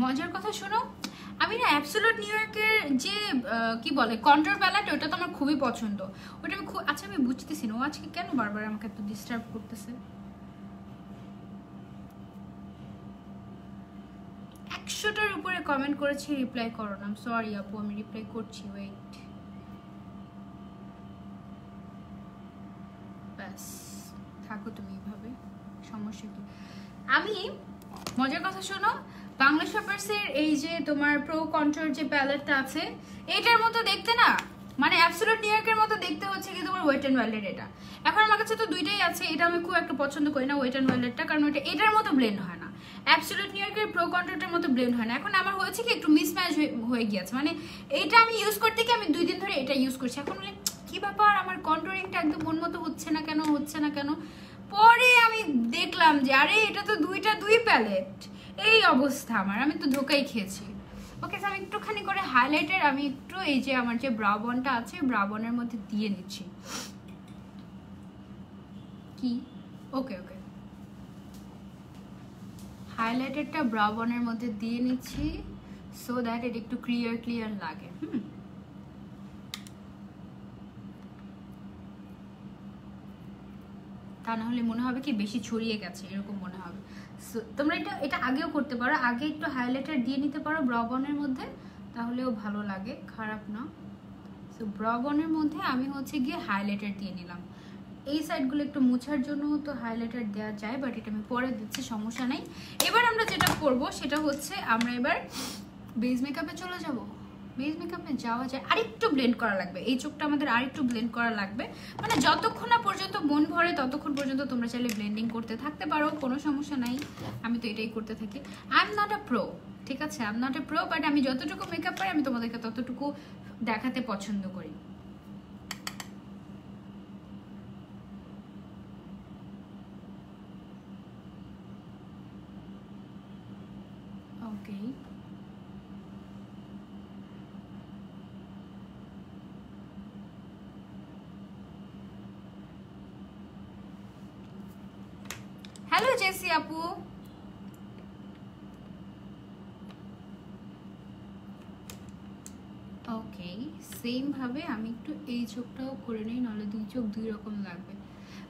মজার কথা শোনো, আমি না অ্যাবসোলিউট নিউ ইয়র্কের যে কি বলে কন্ট্রোল প্যালেট, ওটা তো আমার খুবই পছন্দ, ওটা আমি খুব, আচ্ছা আমি বুঝতেছি না ও আজকে কেন বারবার আমাকে এত ডিস্টার্ব করতেছে। 100টার উপরে কমেন্ট করেছি, রিপ্লাই করো না, সরি আপু আমি রিপ্লাই করছি, ওয়েট। ব্যাস থাকো তুমি এইভাবে, সমস্যা কি। আমি মজার কথা শোনো, বাংলা শপার্সের এই যে তোমার প্রো কন্ট্রোল যে প্যালেটটা আছে, এটার মতো দেখতে না, মানে অ্যাবসোলিউট নিউ ইয়র্কের মতো দেখতে হচ্ছে কি তোমার ওয়েট অ্যান্ড ওয়াইল্ডের। এটা এখন আমার কাছে তো দুইটাই আছে, এটা আমি খুব একটা পছন্দ করি না ওয়েট অ্যান্ড ওয়াইল্ডেরটা, কারণ ওটা এটার মতো ব্লেন্ড হয় না, অ্যাবসোলিউট নিউ ইয়র্কের প্রো কন্ট্রোলটার মতো ব্লেন্ড হয় না। এখন আমার হয়েছে কি একটু মিসম্যাচ হয়ে গিয়েছে, মানে এটা আমি ইউজ করতে কি আমি 2 দিন ধরে এটা ইউজ করছি, এখন বলে কি ব্যাপার আমার কন্ট্রোলিংটা একদম মন মতো হচ্ছে না কেন, হচ্ছে না কেন। পরে আমি দেখলাম যে আরে এটা তো দুই প্যালেট, এই অবস্থা আমার, আমি তো ধোকাই খেয়েছি। ওকে, আমি একটুখানি করে হাইলাইটার আমি একটু এই যে আমার যে ব্রাউ বনটা আছে ব্রাউ বনের মধ্যে দিয়ে নিচ্ছি, কি ওকে ওকে, হাইলাইটারটা ব্রাউ বনের মধ্যে দিয়ে নিচ্ছি, সো দ্যাট এটা একটু ক্লিয়ার লাগে। তা না হলে মনে হবে কি বেশি ছড়িয়ে গেছে, এরকম মনে হবে। সো তোমরা এটা আগেও করতে পারো, আগে একটু হাইলাইটার দিয়ে নিতে পারো ব্রাউ বনের মধ্যে, তাহলেও ভালো লাগে, খারাপ না। সো ব্রাউ বনের মধ্যে আমি হচ্ছে গিয়ে হাইলাইটার দিয়ে নিলাম, এই সাইডগুলো একটু মোছার জন্য তো হাইলাইটার দেওয়া যায়, বাট এটা আমি পরে দিচ্ছি, সমস্যা নাই। এবার আমরা যেটা করব সেটা হচ্ছে আমরা এবার বেস মেকআপে চলে যাব। বেস মেকআপে যাওয়া যায়, আরেকটু ব্লেন্ড করা লাগবে, এই চোখটা আমাদের আরেকটু ব্লেন্ড করা লাগবে, মানে যতক্ষণ না পর্যন্ত মন ভরে ততক্ষণ পর্যন্ত তোমরা চাইলে ব্লেন্ডিং করতে থাকতে পারো, কোনো সমস্যা নাই। আমি তো এটাই করতে থাকি, I am not a pro, ঠিক আছে, I am not a pro, but আমি যতটুকু মেকআপ পারি আমি তোমাদেরকে ততটুকু দেখাতে পছন্দ করি। ওকে, হ্যালো জেসি আপু, ওকে সেম ভাবে আমি একটু এই চোখটাও করে নিই, নাহলে দুই চোখ দুই রকম লাগবে,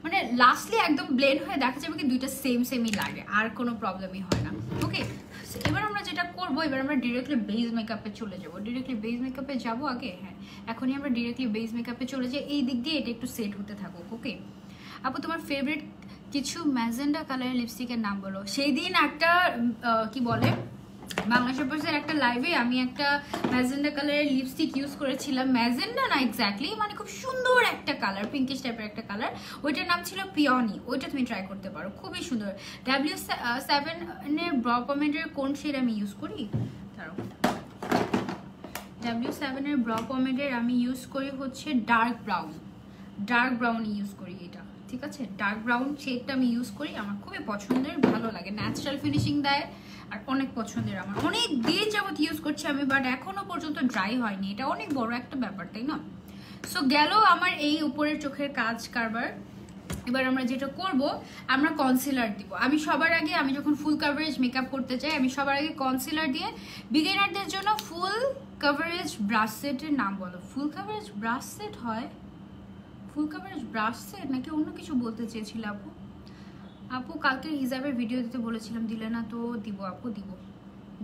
মানে লাস্টলি একদম ব্লেন্ড হয়ে দেখা যাবে কি দুইটা সেমই লাগে, আর কোনো প্রবলেমই হয় না। ওকে, এবার আমরা যেটা করবো, এবার আমরা ডিরেক্টলি বেস মেকআপে চলে যাবো, ডিরেক্টলি বেস মেকআপে যাবো আগে, হ্যাঁ এখনই আমরা ডিরেক্টলি বেস মেকআপে চলে যাই, এই দিক দিয়ে এটা একটু সেট হতে থাকুক। ওকে আপু, তোমার ফেভারিট কিছু ম্যাজেন্ডা কালারের লিপস্টিকের নাম বলো। সেই দিন একটা কি বলে বাংলা শপার্সের একটা লাইভে আমি একটা ম্যাজেন্ডা কালারের লিপস্টিক ইউজ করেছিলাম। ম্যাজেন্ডা না এক্স্যাক্টলি, মানে খুব সুন্দর একটা কালার, পিঙ্কিশ টাইপের একটা কালার। ওইটার নাম ছিল পিওনি। ওইটা তুমি ট্রাই করতে পারো, খুবই সুন্দর। W7 ব্র পমেডের কোন শেড আমি ইউজ করি? W7 ব্র পমেডের আমি ইউজ করি হচ্ছে ডার্ক ব্রাউন ইউজ করি এটা, ঠিক আছে? ডার্ক ব্রাউন শেডটা আমি ইউজ করি, আমার খুবই পছন্দের, ভালো লাগে, ন্যাচারাল ফিনিশিং দেয় আর অনেক পছন্দের। আমার অনেক দিন যাবত ইউজ করছি আমি, বাট এখনো পর্যন্ত ড্রাই হয়নি। এটা অনেক বড় একটা ব্যাপার, তাই না? সো গেল আমার এই উপরের চোখের কাজ কারবার। এবার আমরা যেটা করব, আমরা কনসিলার দিব। আমি সবার আগে, আমি যখন ফুল কভারেজ মেকআপ করতে চাই, আমি সবার আগে কনসিলার দিয়ে, বিগিনারদের জন্য ফুল কভারেজ ব্রাশ সেটের নাম বলো। ফুল কভারেজ ব্রাশ সেট হয়? ফুল কভারেজ ব্রাশ সেট নাকি অন্য কিছু বলতে চেয়েছিল আপু? আপু কালকে হিজাবের ভিডিও দিতে বলেছিলাম, দিলে না তো? দিব আপু, দিব,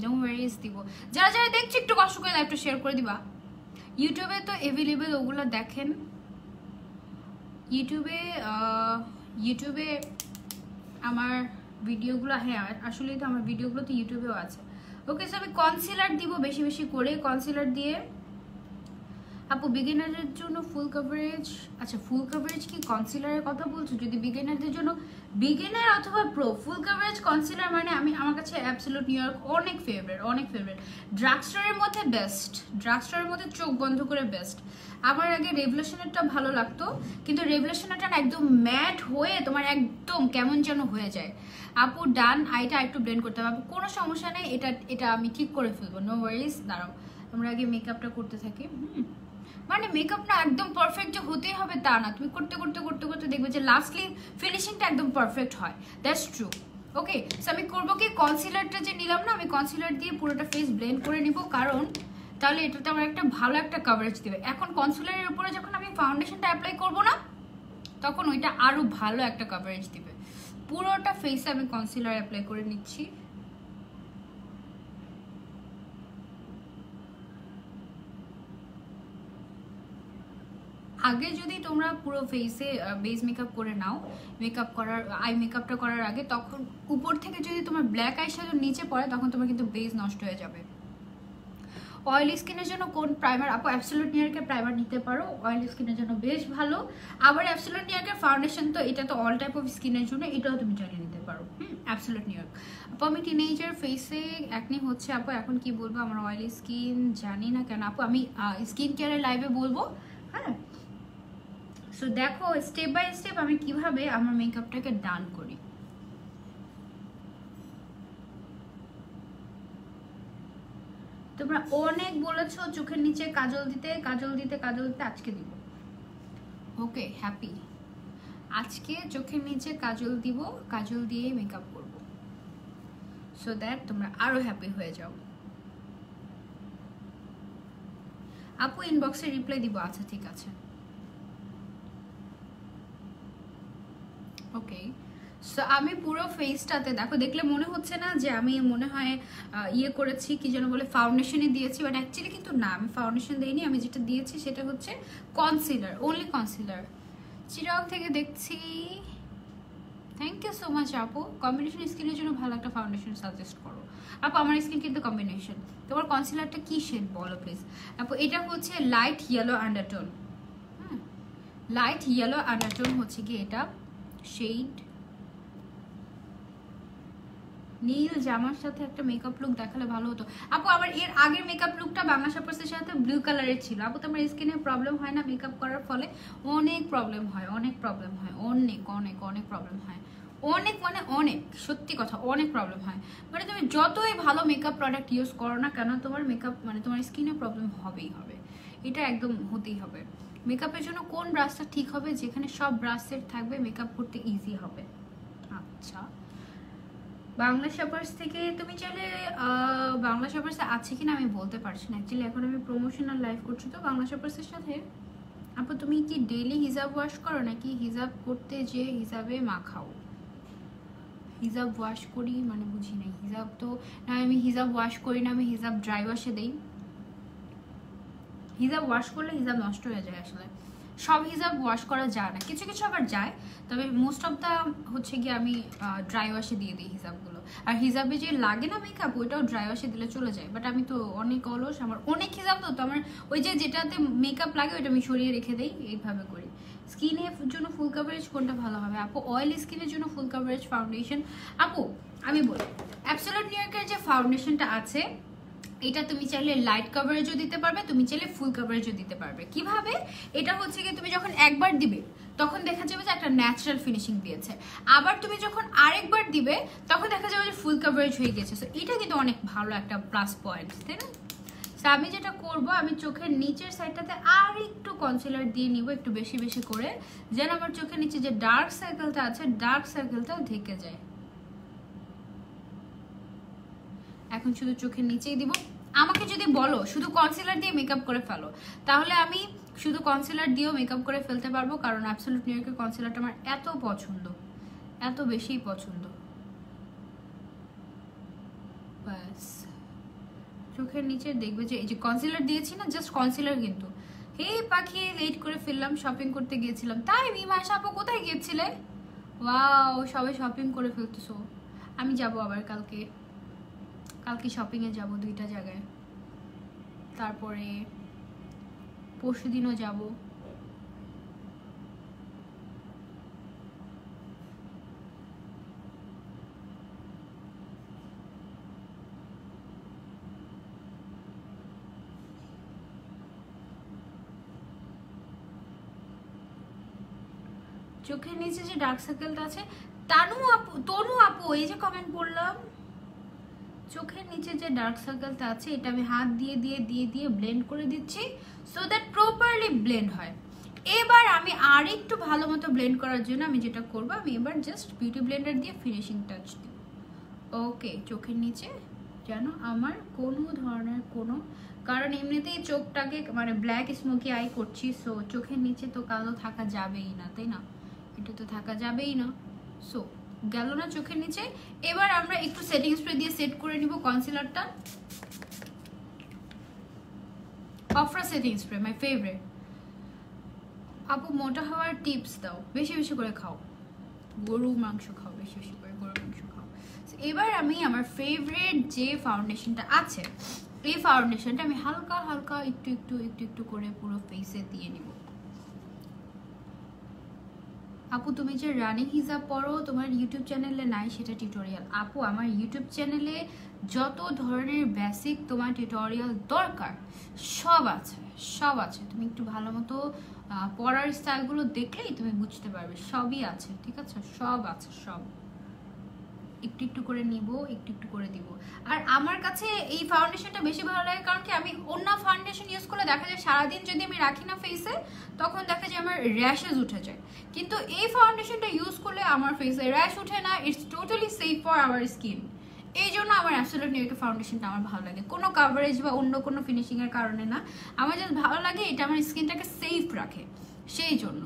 যেমন ভেরিয়েস দিব। যারা যারা দেখছি একটু কষ্ট করে লাইভটা শেয়ার করে দিবা। ইউটিউবে তো অ্যাভেলেবেল, ওগুলো দেখেন। ইউটিউবে আমার ভিডিওগুলো, হ্যাঁ আসলেই তো আমার ভিডিওগুলো তো ইউটিউবেও আছে। ওকে, সো আমি কনসিলার দিব বেশি বেশি করে। কনসিলার দিয়ে আপু বিগিনারদের জন্য ফুল কভারেজ, আচ্ছা ফুল কভারেজ কি কনসিলারের কথা বলছো? যদি বিগিনারদের জন্য, বিগিনার অথবা প্রো, ফুল কভারেজ কনসিলার মানে আমার কাছে অ্যাবসলিউট নিউ ইয়র্ক অনেক ফেভারিট। ড্রাগস্টোরের মধ্যে বেস্ট, ড্রাগস্টোরের মধ্যে চোখ বন্ধ করে বেস্ট। আমার আগে রেভলিউশনেরটা ভালো লাগতো, কিন্তু রেভলিউশনেরটা একদম ম্যাট হয়ে তোমার একদম কেমন যেন হয়ে যায়। আপু ডান, আইটা একটু ব্লেন্ড করতে হবে। আপু কোনো সমস্যা নেই, এটা আমি ঠিক করে ফেলবো, নো ওয়ারিজ। দাঁড়াও, আমরা আগে মেকআপটা করতে থাকি। মানে মেকআপ না একদম পারফেক্ট যে হতেই হবে তা না, তুমি করতে করতে করতে করতে দেখবে যে লাস্টলি ফিনিশিংটা একদম পারফেক্ট হয়। That's true. ওকে, সো আমি করবো কি, কনসিলারটা যে নিলাম না, আমি কনসিলার দিয়ে পুরোটা ফেস ব্লেন্ড করে নিব, কারণ তাহলে এটাতে আমার একটা ভালো একটা কভারেজ দেবে। এখন কনসিলারের উপরে যখন আমি ফাউন্ডেশনটা অ্যাপ্লাই করবো না, তখন ওইটা আরো ভালো একটা কভারেজ দিবে। পুরোটা ফেসে আমি কনসিলার অ্যাপ্লাই করে নিচ্ছি। আগে যদি তোমরা পুরো ফেসে বেস মেকআপ করে নাও, আই মেকআপটা করার আগে, তখন উপর থেকে যদি তোমার ব্ল্যাক আই শ্যাডো নিচে পড়ে, তখন তোমার কিন্তু বেস নষ্ট হয়ে যাবে। অয়েলি স্কিনের জন্য কোন প্রাইমার? আপু অ্যাবসলিউট নিউ ইয়র্কের প্রাইমার নিতে পারো, অয়েলি স্কিনের জন্য বেশ ভালো। আবার অ্যাবসলিউট নিউ ইয়র্কের ফাউন্ডেশন তো এটা তো অল টাইপ অফ স্কিনের জন্য, এটাও তুমি চালিয়ে নিতে পারো। Absolute new York. আপু আমি টিনেজার ফেসে অ্যাকনি হচ্ছে, আপু এখন কি বলবো, আমার অয়েলি স্কিন, জানি না কেন আপু, আমি স্কিন কেয়ারের লাইভে বলবো। হ্যাঁ, সো দেখো স্টেপ বাই স্টেপ আমি কিভাবে আমার মেকআপটাকে ডান করি। তোমরা অনেক বলেছো চোখের নিচে কাজল দিতে, আজকে দিব। ওকে, হ্যাপি। আজকে চোখের নিচে কাজল দিব, কাজল দিয়ে মেকআপ করব, সো দ্যাট তোমরা আরো হ্যাপি হয়ে যাও। আপু ইনবক্সে রিপ্লাই দিব, আচ্ছা ঠিক আছে। ওকে, সো আমি পুরো ফেসটাতে দেখো, দেখলে মনে হচ্ছে না যে আমি মনে হয় ইয়ে করেছি, কি যেন বলে, ফাউন্ডেশনে দিয়েছি, বাট অ্যাকচুয়ালি কিন্তু না, আমি ফাউন্ডেশন দিইনি। আমি যেটা দিয়েছি সেটা হচ্ছে কনসিলার, অনলি কনসিলার। চিরাং থেকে দেখছি, থ্যাংক ইউ সো মাচ আপু। কম্বিনেশন স্কিনের জন্য ভালো একটা ফাউন্ডেশন সাজেস্ট করো। আপু আমার স্কিন কিন্তু কম্বিনেশন। তোমার কনসিলারটা কি শেড বলো প্লিজ। আপু এটা হচ্ছে light yellow undertone. Light yellow undertone হচ্ছে কি এটা শেড। নীল জামার সাথে একটা মেকআপ লুক দেখালে ভালো হতো। আপু আমার এর আগের মেকআপ লুকটা বাংলা শাপার্সের সাথে ব্লু কালারের ছিল। আপু তোমার স্কিনে প্রবলেম হয় না মেকআপ করার ফলে? অনেক প্রবলেম হয়, অনেক প্রবলেম হয়, অনেক অনেক অনেক প্রবলেম হয়, অনেক মানে অনেক, সত্যি কথা অনেক প্রবলেম হয়। মানে তুমি যতই ভালো মেকআপ প্রোডাক্ট ইউজ করো না কেন, তোমার মেকআপ মানে তোমার স্কিনে প্রবলেম হবেই হবে, এটা একদম হতেই হবে। মেকআপের জন্য কোন ব্রাশটা ঠিক হবে? যেখানে সব ব্রাশ সেট থাকবে, মেকআপ করতে ইজি হবে। আচ্ছা, বাংলা শাপার্স থেকে তুমি চাইলে, বাংলা শাপার্সে আছে কিনা আমি বলতে পারছি না অ্যাকচুয়ালি, এখন আমি প্রমোশনাল লাইভ করছি তো বাংলা শাপার্সের সাথে। আপু তুমি কি ডেইলি হিজাব ওয়াশ করো নাকি হিজাব করতে যে হিজাবে মাখাও? হিজাব ওয়াশ করি মানে বুঝি নাই। হিজাব তো না, আমি হিজাব ওয়াশ করি না, আমি হিজাব ড্রাই ওয়াশে দিই। হিজাব ওয়াশ করলে হিজাব নষ্ট হয়ে যায় আসলে, সব হিজাব ওয়াশ করা যায় না, কিছু কিছু আবার যায়, তবে মোস্ট অফ দ্য হচ্ছে গিয়ে আমি ড্রাই ওয়াশে দিয়ে দিই হিজাবগুলো। আর হিজাবে যে লাগে না মেকআপ ওইটাও ড্রাই ওয়াশে দিলে চলে যায়, বাট আমি তো অনেক অলস, আমার অনেক হিজাব তো আমার ওই যে যেটাতে মেকআপ লাগে ওইটা আমি সরিয়ে রেখে দিই, এইভাবে করি। স্কিনের জন্য ফুল কাভারেজ কোনটা ভালো হবে আপু? অয়েলি স্কিনের জন্য ফুল কাভারেজ ফাউন্ডেশন। আপু আমি বলি, অ্যাবসোলিউট নিউ ইয়র্কের যে ফাউন্ডেশনটা আছে এটা তুমি চাইলে লাইট কাভারেজও দিতে পারবে, তুমি চাইলে ফুল কাভারেজও দিতে পারবে। কিভাবে? এটা হচ্ছে কি তুমি যখন একবার দিবে তখন দেখা যাবে যে একটা ন্যাচারাল ফিনিশিং দিয়েছে, আবার তুমি যখন আরেকবার দিবে তখন দেখা যাবে যে ফুল কাভারেজ হয়ে গেছে। সো এটা কিন্তু অনেক ভালো একটা প্লাস পয়েন্ট, তাই না? সো আমি যেটা করব, আমি চোখের নিচের সাইডটাতে আর একটু কনসিলার দিয়ে নিব, একটু বেশি বেশি করে, যেন আমার চোখের নিচে যে ডার্ক সার্কেলটা আছে ডার্ক সার্কেলটাও ঢেকে যায়। এখন শুধু চোখের নিচেই দিব। আমাকে যদি বলো শুধু কনসিলার দিয়ে মেকআপ করে ফেলো, তাহলে আমি শুধু কনসিলার দিয়েও মেকআপ করে ফেলতে পারবো, কারণ অ্যাবসোলিউট নিউ ইয়র্কের কনসিলারটা আমার এত পছন্দ, এত বেশি পছন্দ। ব্যাস চোখের নিচে দেখবে যে এই যে কনসিলার দিয়েছি না, জাস্ট কনসিলার কিন্তু। হে পাখি, লেট করে ফেললাম, শপিং করতে গিয়েছিলাম। তাই মিমাশা আপু কোথায় গিয়েছিলে? ওয়াও, সবাই শপিং করে ফেলতেছো। আমি যাব আবার কালকে, কালকে শপিংয়ে যাব 2টা জায়গায়, তারপরে পরশুদিনও যাব। চোখের নিচে যে ডার্ক সার্কেলটা আছে, তনু আপু এই যে কমেন্ট পড়লাম, চোখের নিচে যে ডার্ক সার্কেলটা আছে এটা আমি হাত দিয়ে দিয়ে দিয়ে দিয়ে ব্লেন্ড করে দিচ্ছি, সো দ্যাট প্রপারলি ব্লেন্ড হয়। এবার আমি আর একটু ভালো মতো ব্লেন্ড করার জন্য আমি যেটা করব, আমি এবার জাস্ট বিউটি ব্লেন্ডার দিয়ে ফিনিশিং টাচ দিব। ওকে, চোখের নিচে যেন আমার কোনো ধরনের কোনো, কারণ এমনিতেই চোখটাকে মানে ব্ল্যাক স্মোকি আই করছি, সো চোখের নিচে তো কালো থাকা যাবেই না, তাই না? এটা তো থাকা যাবেই না। সো গেল না চোখের নিচে। এবার আমরা একটু সেটিং স্প্রে দিয়ে সেট করে নিব কনসিলারটা। অফরা সেটিং স্প্রে মাই ফেভারিট। আপু মোটা হওয়ার টিপস দাও। বেশি বেশি করে খাও, গরু মাংস খাও, বেশি বেশি করে গরু মাংস খাও। এবার আমি আমার ফেভারিট যে ফাউন্ডেশনটা আছে, এই ফাউন্ডেশনটা আমি হালকা হালকা একটু একটু একটু একটু করে পুরো ফেসে দিয়ে নিব। আপু তুমি যে রানিং হিজাব পরো তোমার ইউটিউব চ্যানেলে নাই সেটা টিউটোরিয়াল। আপু আমার ইউটিউব চ্যানেলে যত ধরনের বেসিক তোমার টিউটোরিয়াল দরকার সব আছে, সব আছে। তুমি একটু ভালো মতো পড়ার স্টাইলগুলো দেখলেই তুমি বুঝতে পারবে, সবই আছে, ঠিক আছে? সব আছে, সব একটু একটু করে নিব, একটু একটু করে দিব। আর আমার কাছে এই ফাউন্ডেশনটা বেশি ভালো লাগে, কারণ কি আমি অন্য ফাউন্ডেশন ইউজ করলে দেখা যায় সারাদিন যদি আমি রাখি না ফেসে, তখন দেখা যায় আমার র্যাশেস উঠে যায়। কিন্তু এই ফাউন্ডেশনটা ইউজ করলে আমার ফেসে র্যাশ উঠে না, it's totally safe for our skin. এই জন্য আমার অ্যাবসোলিউট নিউ ইয়র্কের ফাউন্ডেশনটা আমার ভালো লাগে, কোনো কাভারেজ বা অন্য কোনো ফিনিশিংয়ের কারণে না, আমার জাস্ট ভালো লাগে, এটা আমার স্কিনটাকে সেফ রাখে, সেই জন্য।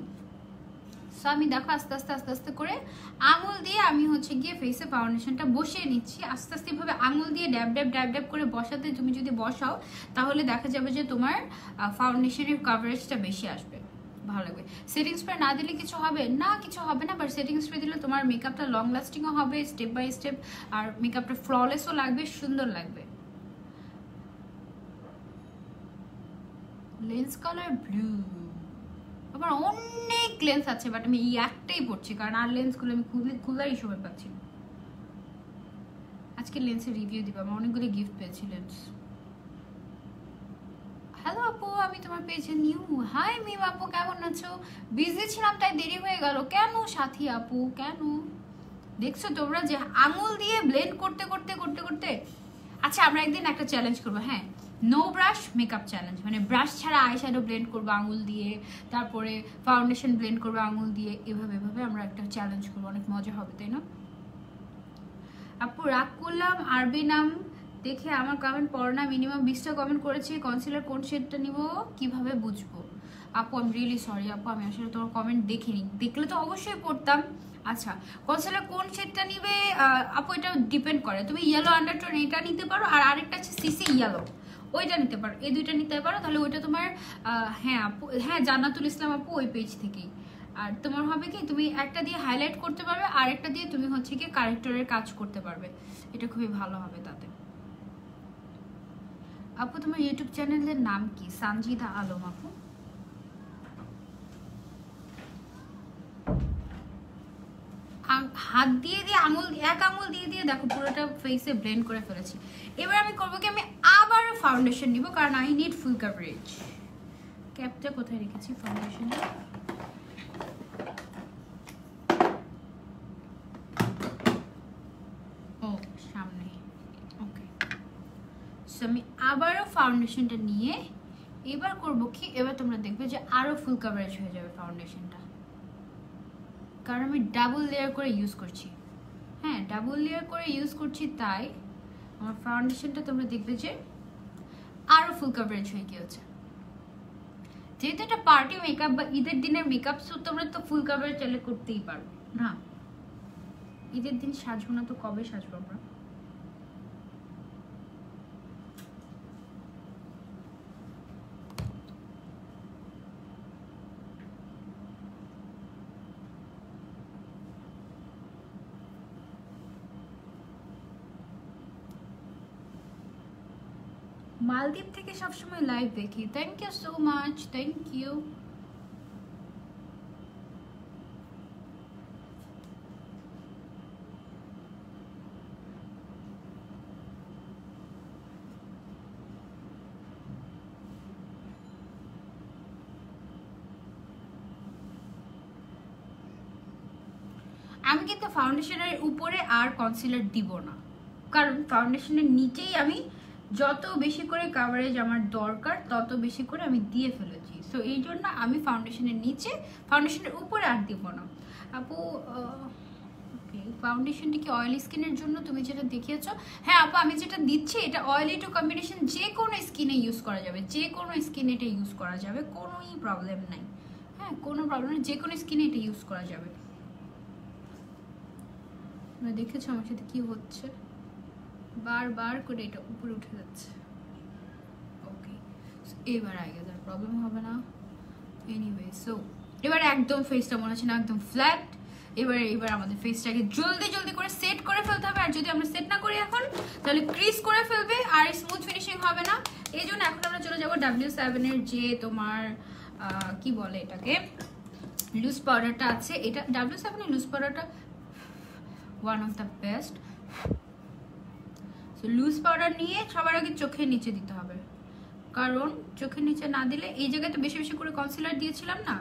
সো আমি দেখো আস্তে আস্তে আস্তে আস্তে করে আঙুল দিয়ে আমি হচ্ছে গিয়ে ফেসে ফাউন্ডেশনটা বসিয়ে নিচ্ছি। আস্তে আস্তে এভাবে আঙুল দিয়ে ড্যাব ড্যাব ড্যাব ড্যাব করে বসাতে তুমি যদি বসাও, তাহলে দেখা যাবে যে তোমার ফাউন্ডেশনের কাভারেজটা বেশি আসবে, ভালো লাগবে। সেটিং স্প্রে না দিলে কিছু হবে না, কিছু হবে না, বাট সেটিং স্প্রে দিলে তোমার মেকআপটা লং লাস্টিংও হবে স্টেপ বাই স্টেপ, আর মেকআপটা ফ্ললেসও লাগবে, সুন্দর লাগবে। লেন্স কালার ব্লু, আমার অনেক লেন্স আছে, বাট আমি এই একটাই পড়ছি, কারণ আর লেন্সগুলো আমি খোলারই সময় পাচ্ছি না। আজকে লেন্সের রিভিউ দিব, আমি অনেকগুলো গিফট পেয়েছি লেন্স। হ্যালো আপু, আমি তোমার পেজে নিউ। হাই মিম আপু, কেমন আছো? বিজি ছিলাম তাই দেরি হয়ে গেল। কেন সাথী আপু, কেন? দেখছো তোমরা যে আঙুল দিয়ে ব্লেন্ড করতে করতে করতে করতে। আচ্ছা আমরা একদিন একটা চ্যালেঞ্জ করবো, হ্যাঁ, নো ব্রাশ মেকআপ চ্যালেঞ্জ, মানে ব্রাশ ছাড়া আই শ্যাডো ব্লেন্ড করবো আঙুল দিয়ে, তারপরে ফাউন্ডেশন ব্লেন্ড করবো আঙুল দিয়ে, এভাবে এভাবে আমরা একটা চ্যালেঞ্জ করবো, অনেক মজা হবে, তাই না? আপু রাগ করলাম, আরবি নাম দেখে আমার কমেন্ট পড়ো না, মিনিমাম 20টা কমেন্ট করেছি। কনসিলার কোন শেডটা নিব কিভাবে বুঝবো? আপু আই এম রিয়েলি সরি আপু, আমি আসলে তোমার কমেন্ট দেখিনি, দেখলে তো অবশ্যই পড়তাম। আচ্ছা কনসিলার কোন শেডটা নিবে আপু, এটা ডিপেন্ড করে, তুমি ইয়েলো আন্ডারটোন এটা নিতে পারো, আর আরেকটা আছে সিসি ইয়েলো, ওইটা নিতে পারো, এই দুইটা নিতে পারো, তাহলে ওইটা তোমার হ্যাঁ আপু, হ্যাঁ জান্নাতুল ইসলাম আপু ওই পেজ থেকেই। আর তোমার হবে কি, তুমি একটা দিয়ে হাইলাইট করতে পারবে আর একটা দিয়ে তুমি হচ্ছে কি কারেক্টরের কাজ করতে পারবে, এটা খুবই ভালো হবে তাতে। আপু তোমার ইউটিউব চ্যানেলের নাম কি? সানজিদা আলম আপু। হাত দিয়ে দিয়ে আঙুল, এক আঙুল দিয়ে দিয়ে দেখো পুরোটা ফেসে ব্লেন্ড করে ফেলেছি। এবার আমি করবো কি, আমি আবারও ফাউন্ডেশন নিব, কারণ আই নিড ফুল কভারেজ। ক্যাপটা কোথায় রেখেছি ফাউন্ডেশন? ও সামনে, ওকে। সো আমি আবারও ফাউন্ডেশনটা নিয়ে এবার করবো কি, এবার তোমরা দেখবে যে আরো ফুল কভারেজ হয়ে যাবে ফাউন্ডেশনটা, কারণ আমি ডাবল লেয়ার করে ইউজ করছি। হ্যাঁ ডাবল লেয়ার করে ইউজ করছি, তাই আমার ফাউন্ডেশনটা তোমরা দেখবে যে আরো ফুল কভারেজ হয়ে গিয়েছে। যেহেতু এটা পার্টি মেকআপ বা ঈদের দিনের মেকআপ, সো তোমরা তো ফুল কভারেজ চাইলে করতেই পারো না। ঈদের দিন সাজবো না তো কবে সাজবো আমরা? মালদ্বীপ থেকে সবসময় লাইভ দেখি, thank you so much, thank you. আমি কিন্তু ফাউন্ডেশনের উপরে আর কনসিলার দিব না, কারণ ফাউন্ডেশনের নিচেই আমি যত বেশি করে কভারেজ আমার দরকার তত বেশি করে আমি দিয়ে ফেলেছি। সো এই জন্য আমি ফাউন্ডেশনের নিচে, ফাউন্ডেশনের উপরে আর দিব না। আপু ওকে, ফাউন্ডেশনটি কি অয়েলি স্কিনের জন্য তুমি যেটা দেখিয়েছো? হ্যাঁ আপু, আমি যেটা দিচ্ছি এটা অয়েলি টু কম্বিনেশন, যে কোনো স্কিনে ইউজ করা যাবে, যে কোনো স্কিনে এটা ইউজ করা যাবে, কোনোই প্রবলেম নাই। হ্যাঁ কোনো প্রবলেম নেই, যে কোনো স্কিনে এটা ইউজ করা যাবে। দেখেছো আমার সাথে কি হচ্ছে, বারবার করে এটা উপরে উঠে যাচ্ছে। ওকে এবার আগে আর প্রবলেম হবে না। এনিওয়ে সো এবার একদম ফেসটা মনে হচ্ছে না একদম ফ্ল্যাট। এবার আমাদের ফেসটাকে জলদি জলদি করে সেট করে ফেলতে হবে, আর যদি আমরা সেট না করি এখন তাহলে ক্রিজ করে ফেলবে আর স্মুথ ফিনিশিং হবে না। এই জন্য এখন আমরা চলে যাবো W7 এর যে তোমার কি বলে এটাকে, লুজ পাউডারটা আছে। এটা W7 এর লুজ পাউডারটা one of the best. So loose powder নিয়ে সবার আগে চোখের নিচে দিতে হবে, কারণ চোখের নিচে না দিলে, এই জায়গায় তো বেশি বেশি করে কনসিলার দিয়েছিলাম না,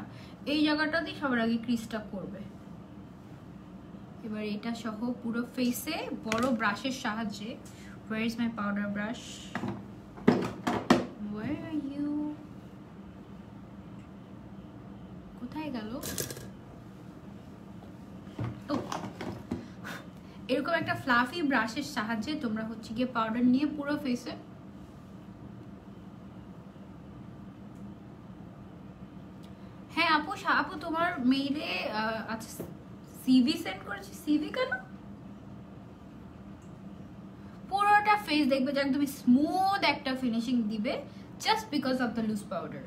এই জায়গাটাতেই সবার আগে ক্রিজটা করবে। এবার এটা সহ পুরো ফেসে বড় ব্রাশের সাহায্যে, where is my powder brush, where are you, কোথায় গেল? এরকম একটা ফ্লাফি ব্রাশের সাহায্যে তোমরা হচ্ছে গিয়ে পাউডার নিয়ে পুরো ফেসে হ্যাঁ আপু, আপু তোমার মেইলে আচ্ছা সিভি সেন্ড করেছি, সিভি কেন? পুরোটা ফেস দেখবে যে একদম স্মুথ একটা ফিনিশিং দিবে, just because of the loose powder.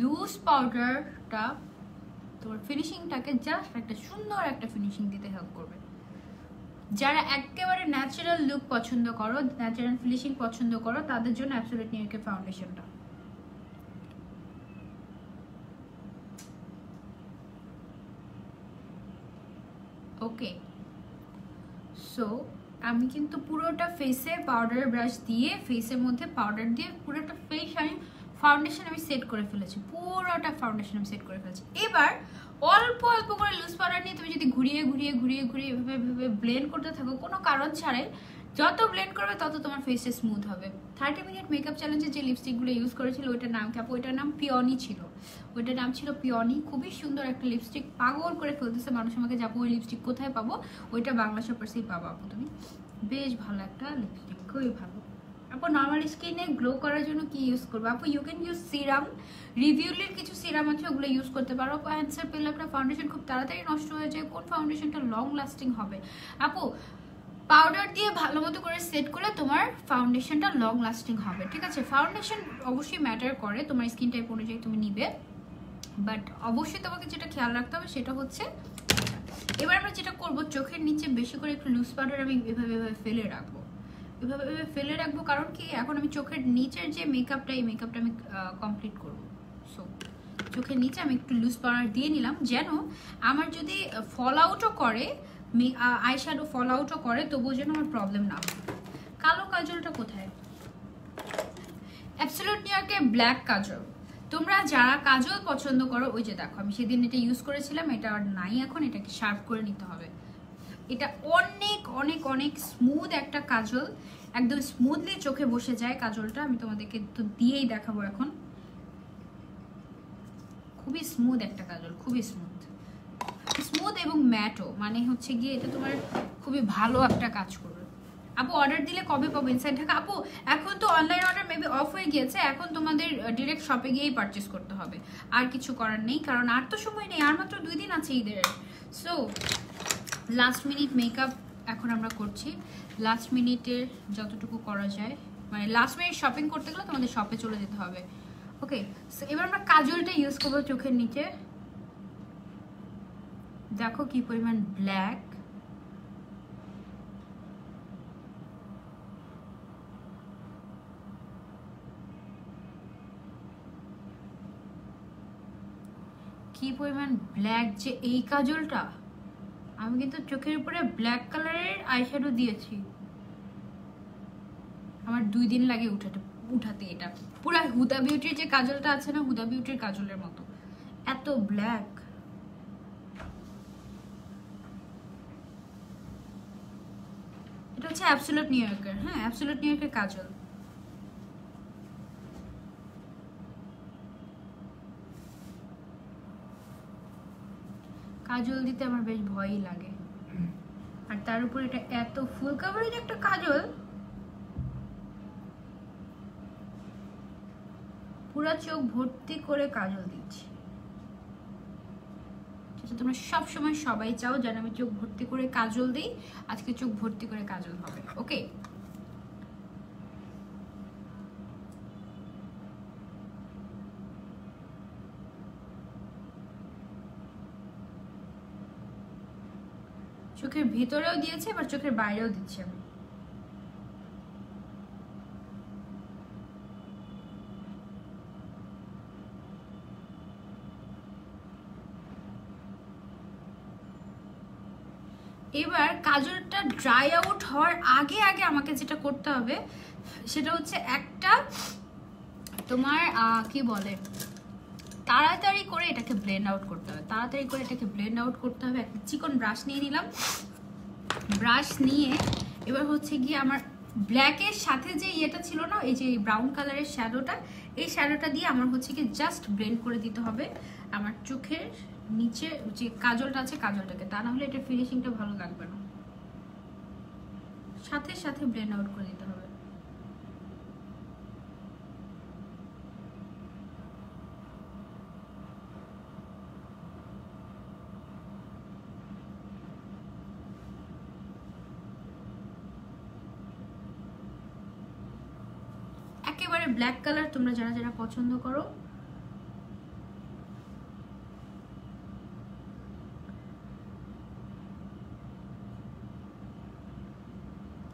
Loose পাউডারটা তোমার ফিনিশিংটাকে জাস্ট একটা সুন্দর একটা ফিনিশিং দিতে হেল্প করবে। যারা একেবারে ন্যাচারাল লুক পছন্দ করো, ন্যাচারাল ফিনিশিং পছন্দ করো, তাদের জন্য অ্যাবসলিউট নিউকে ফাউন্ডেশনটা। ওকে সো আমি কিন্তু পুরোটা ফেসে পাউডার ব্রাশ দিয়ে, ফেসের মধ্যে পাউডার দিয়ে পুরোটা ফেস আমি ফাউন্ডেশন আমি সেট করে ফেলেছি, পুরোটা ফাউন্ডেশন আমি সেট করে ফেলেছি। এবার অল্প অল্প করে লুজ পাউডার নিয়ে তুমি যদি ঘুরিয়ে ঘুরিয়ে ঘুরিয়ে ঘুরিয়ে এভাবে ব্লেন্ড করতে থাকো কোনো কারণ ছাড়াই, যত ব্লেন্ড করবে তত তোমার ফেসটা স্মুথ হবে। 30 মিনিট মেকআপ চ্যালেঞ্জে যে লিপস্টিকগুলো ইউজ করেছিল ওইটার নাম কি আপু? ওইটার নাম পিওনি ছিল, ওইটার নাম ছিল পিওনি। খুবই সুন্দর একটা লিপস্টিক, পাগল করে ফেলতেছে মানুষ আমাকে, যাবো ওই লিপস্টিক কোথায় পাবো? ওইটা বাংলা শপার্সেই পাবো আপু তুমি, বেশ ভালো একটা লিপস্টিক, খুবই ভালো। আপু নর্মাল স্কিনে গ্লো করার জন্য কি ইউজ করবো আপু? ইউ ক্যান ইউজ সিরাম, রিভিউলের কিছু সিরাম আছে ওগুলো ইউজ করতে পারো। অ্যান্সার পেলে আপনার ফাউন্ডেশন খুব তাড়াতাড়ি নষ্ট হয়ে যায়, কোন ফাউন্ডেশনটা লং লাস্টিং হবে? আপু পাউডার দিয়ে ভালো মতো করে সেট করলে তোমার ফাউন্ডেশনটা লং লাস্টিং হবে, ঠিক আছে? ফাউন্ডেশন অবশ্যই ম্যাটার করে, তোমার স্কিন টাইপ অনুযায়ী তুমি নিবে, বাট অবশ্যই তোমাকে যেটা খেয়াল রাখতে হবে সেটা হচ্ছে এবার আমরা যেটা করব, চোখের নিচে বেশি করে একটু লুজ পাউডার আমি এভাবে ফেলে রাখবো, এভাবে ফেলে রাখবো। কারণ কি, এখন আমি চোখের নিচের যে মেকআপটা, এই মেকআপটা আমি কমপ্লিট করব। সো চোখের নিচে আমি একটু লুজ পাউডার দিয়ে নিলাম, যেন আমার যদি ফল আউটও করে, আই শ্যাডো ফল আউটও করে, তবুও যেন আমার প্রবলেম না হয়। কালো কাজলটা কোথায়? অ্যাবসলিউট নিউ ইয়র্কের ব্ল্যাক কাজল। তোমরা যারা কাজল পছন্দ করো, ওই যে দেখো আমি সেদিন এটা ইউজ করেছিলাম, এটা আর নাই এখন, এটাকে শার্প করে নিতে হবে। এটা অনেক অনেক অনেক স্মুথ একটা কাজল, একদম স্মুথলি চোখে বসে যায় কাজলটা। আমি তোমাদেরকে তো দিয়েই দেখাবো এখন। খুবই স্মুথ একটা কাজল, খুবই স্মুথ এবং ম্যাটও, মানে হচ্ছে গিয়ে এটা তোমার খুবই ভালো একটা কাজ করবে। আপু অর্ডার দিলে কবে পাবো ইনসাইড ঢাকা? আপু এখন তো অনলাইন অর্ডার মেবি অফ হয়ে গিয়েছে, এখন তোমাদের ডিরেক্ট শপে গিয়েই পারচেস করতে হবে, আর কিছু করার নেই, কারণ আর তো সময় নেই, আর মাত্র 2 দিন আছে ঈদের। সো লাস্ট মিনিট মেকআপ এখন আমরা করছি, লাস্ট মিনিটের যতটুকু করা যায়, মানে লাস্ট মিনিট শপিং করতে গেলে তোমাদের শপে চলে যেতে হবে। ওকে, সো এবার আমরা কাজলটা ইউজ করবো চোখের নিচে। দেখো কি পরিমাণ ব্ল্যাক, কি পরিমাণ ব্ল্যাক যে এই কাজলটা। আমি কিন্তু চোখের উপরে ব্ল্যাক কালারের আইশ্যাডো দিয়েছি, আমার 2 দিন লাগে উঠাতে। এটা পুরো হুদা বিউটির যে কাজলটা আছে না, হুদা বিউটির কাজলের মতো, এত ব্ল্যাক। এটা হচ্ছে অ্যাবসলিউট নিউ ইয়র্কের, হ্যাঁ অ্যাবসলিউট নিউ ইয়র্কের কাজল। কাজল দিতে আমার বেশ ভয়ই লাগে, আর তার উপর এটা এত ফুল কাভারেজ একটা কাজল, পুরা চোখ ভর্তি করে কাজল দিচ্ছি। তোমরা সব সময় সবাই চাও যেন আমি চোখ ভর্তি করে কাজল দিই, আজকে চোখ ভর্তি করে কাজল হবে। ওকে, চোখের ভিতরেও দিয়েছি, এবার চোখের বাইরেও দিচ্ছি আমি। এবার কাজলটা ড্রাই আউট হওয়ার আগে আগে আমাকে যেটা করতে হবে সেটা হচ্ছে একটা তোমার কি বলে, তাড়াতাড়ি করে এটাকে ব্লেন্ড আউট করতে হবে, তাড়াতাড়ি করে এটাকে ব্লেন্ড আউট করতে হবে। একটা চিকন ব্রাশ নিয়ে নিলাম, ব্রাশ নিয়ে এবার হচ্ছে গিয়ে আমার ব্ল্যাকের সাথে যে ইয়েটা ছিল না, এই যে ব্রাউন কালারের শ্যাডোটা, এই শ্যাডোটা দিয়ে আমার হচ্ছে কি জাস্ট ব্লেন্ড করে দিতে হবে আমার চোখের নিচে যে কাজলটা আছে কাজলটাকে, তা না হলে এটার ফিনিশিংটা ভালো লাগবে না। সাথে সাথে ব্লেন্ড আউট করে দিতে হবে। একেবারে ব্ল্যাক কালার তোমরা যারা যারা পছন্দ করো,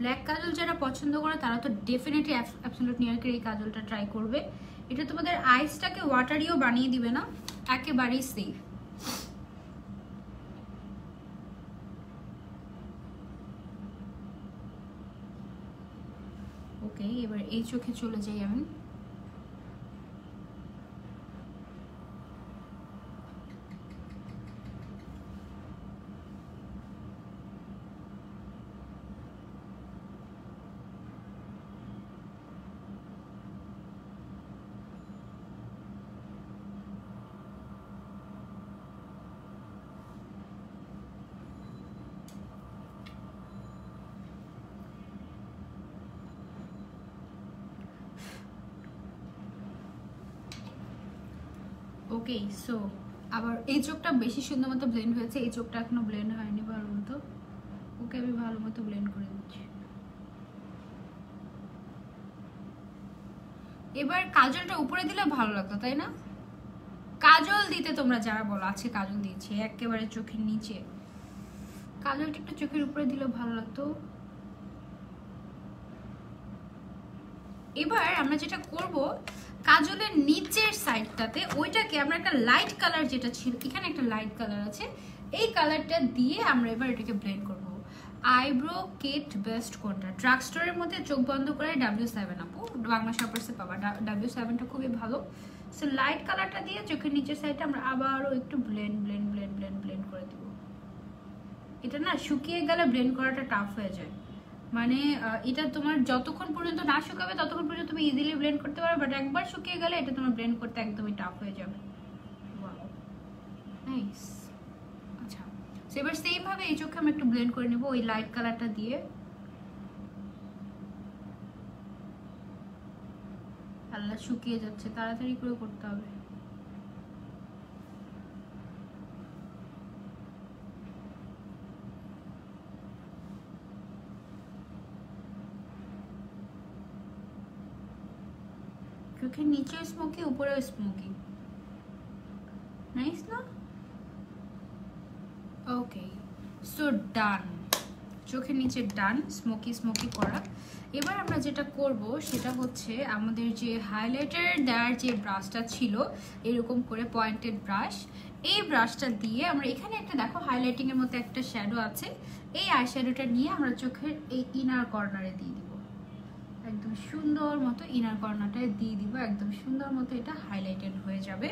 ব্ল্যাক কাজল যারা পছন্দ করে তারা তো ডেফিনেটলি অ্যাবসলিউট নিউ ইয়র্কের এই কাজলটা ট্রাই করবে। এটা তোমাদের আইসটাকে ওয়াটারিও বানিয়ে দিবে না, একেবারেই সেফ। ওকে, এবার এই চোখে চলে যাই আমি। ওকে, সো আবার এই চোখটা বেশি সুন্দর মতো ব্লেন্ড হয়েছে, এই চোখটা এখনো ব্লেন্ড হয়নি ভালো মতো। ওকে আমি ভালো মতো ব্লেন্ড করে দিচ্ছি। এবার কাজলটা উপরে দিলে ভালো লাগতো, তাই না? কাজল দিতে তোমরা যারা বলো, আছে কাজল দিয়েছি একেবারে চোখের নিচে, কাজলটা একটু চোখের উপরে দিলে ভালো লাগতো। এবার আমরা যেটা করব, কাজলের নিচের সাইডটাতে ওইটাকে আমরা একটা লাইট কালার, যেটা ছিল এখানে একটা লাইট কালার আছে, এই কালারটা দিয়ে আমরা এবার এটাকে ব্লেন্ড করব। আইব্রো কিট বেস্ট কোনটা? ড্রাগ স্টোরের মধ্যে চোখ বন্ধ করে W7 আপু, বাংলা শপার্সে পাবা, W7টা খুবই ভালো। সো লাইট কালারটা দিয়ে চোখের নিচের সাইডটা আমরা আবারও একটু blend blend blend blend blend করে দেব। এটা না শুকিয়ে গেলে ব্লেন্ড করাটা টাফ হয়ে যায়, মানে এটা তোমার যতক্ষণ পর্যন্ত না শুকাবে ততক্ষণ পর্যন্ত তুমি ইজিলি ব্লেন্ড করতে পারো, বাট একবার শুকিয়ে গেলে এটা তোমার ব্লেন্ড করতে একদমই টাফ হয়ে যাবে। নাইস। আচ্ছা, এবার সেম ভাবে এই চোখে আমি একটু ব্লেন্ড করে নেব ওই লাইট কালারটা দিয়ে। আল্লাহ, শুকিয়ে যাচ্ছে, তাড়াতাড়ি করে করতে হবে। চোখের নিচেও স্মোকি, উপরেও স্মোকি, নাইস না? ওকে, সো ডান, চোখের নিচে ডান, স্মোকি স্মোকি করা। এবার আমরা যেটা করব সেটা হচ্ছে আমাদের যে হাইলাইটার দেওয়ার যে ব্রাশটা ছিল, এরকম করে পয়েন্টেড ব্রাশ, এই ব্রাশটা দিয়ে আমরা এখানে একটা দেখো হাইলাইটিং এর মতো একটা শ্যাডো আছে, এই আই শ্যাডোটা নিয়ে আমরা চোখের এই ইনার কর্নারে দিয়ে দিব, একদম সুন্দর মতো ইনার কর্নারটায় দিয়ে দিব, একদম সুন্দর মতো এটা হাইলাইটেড হয়ে যাবে।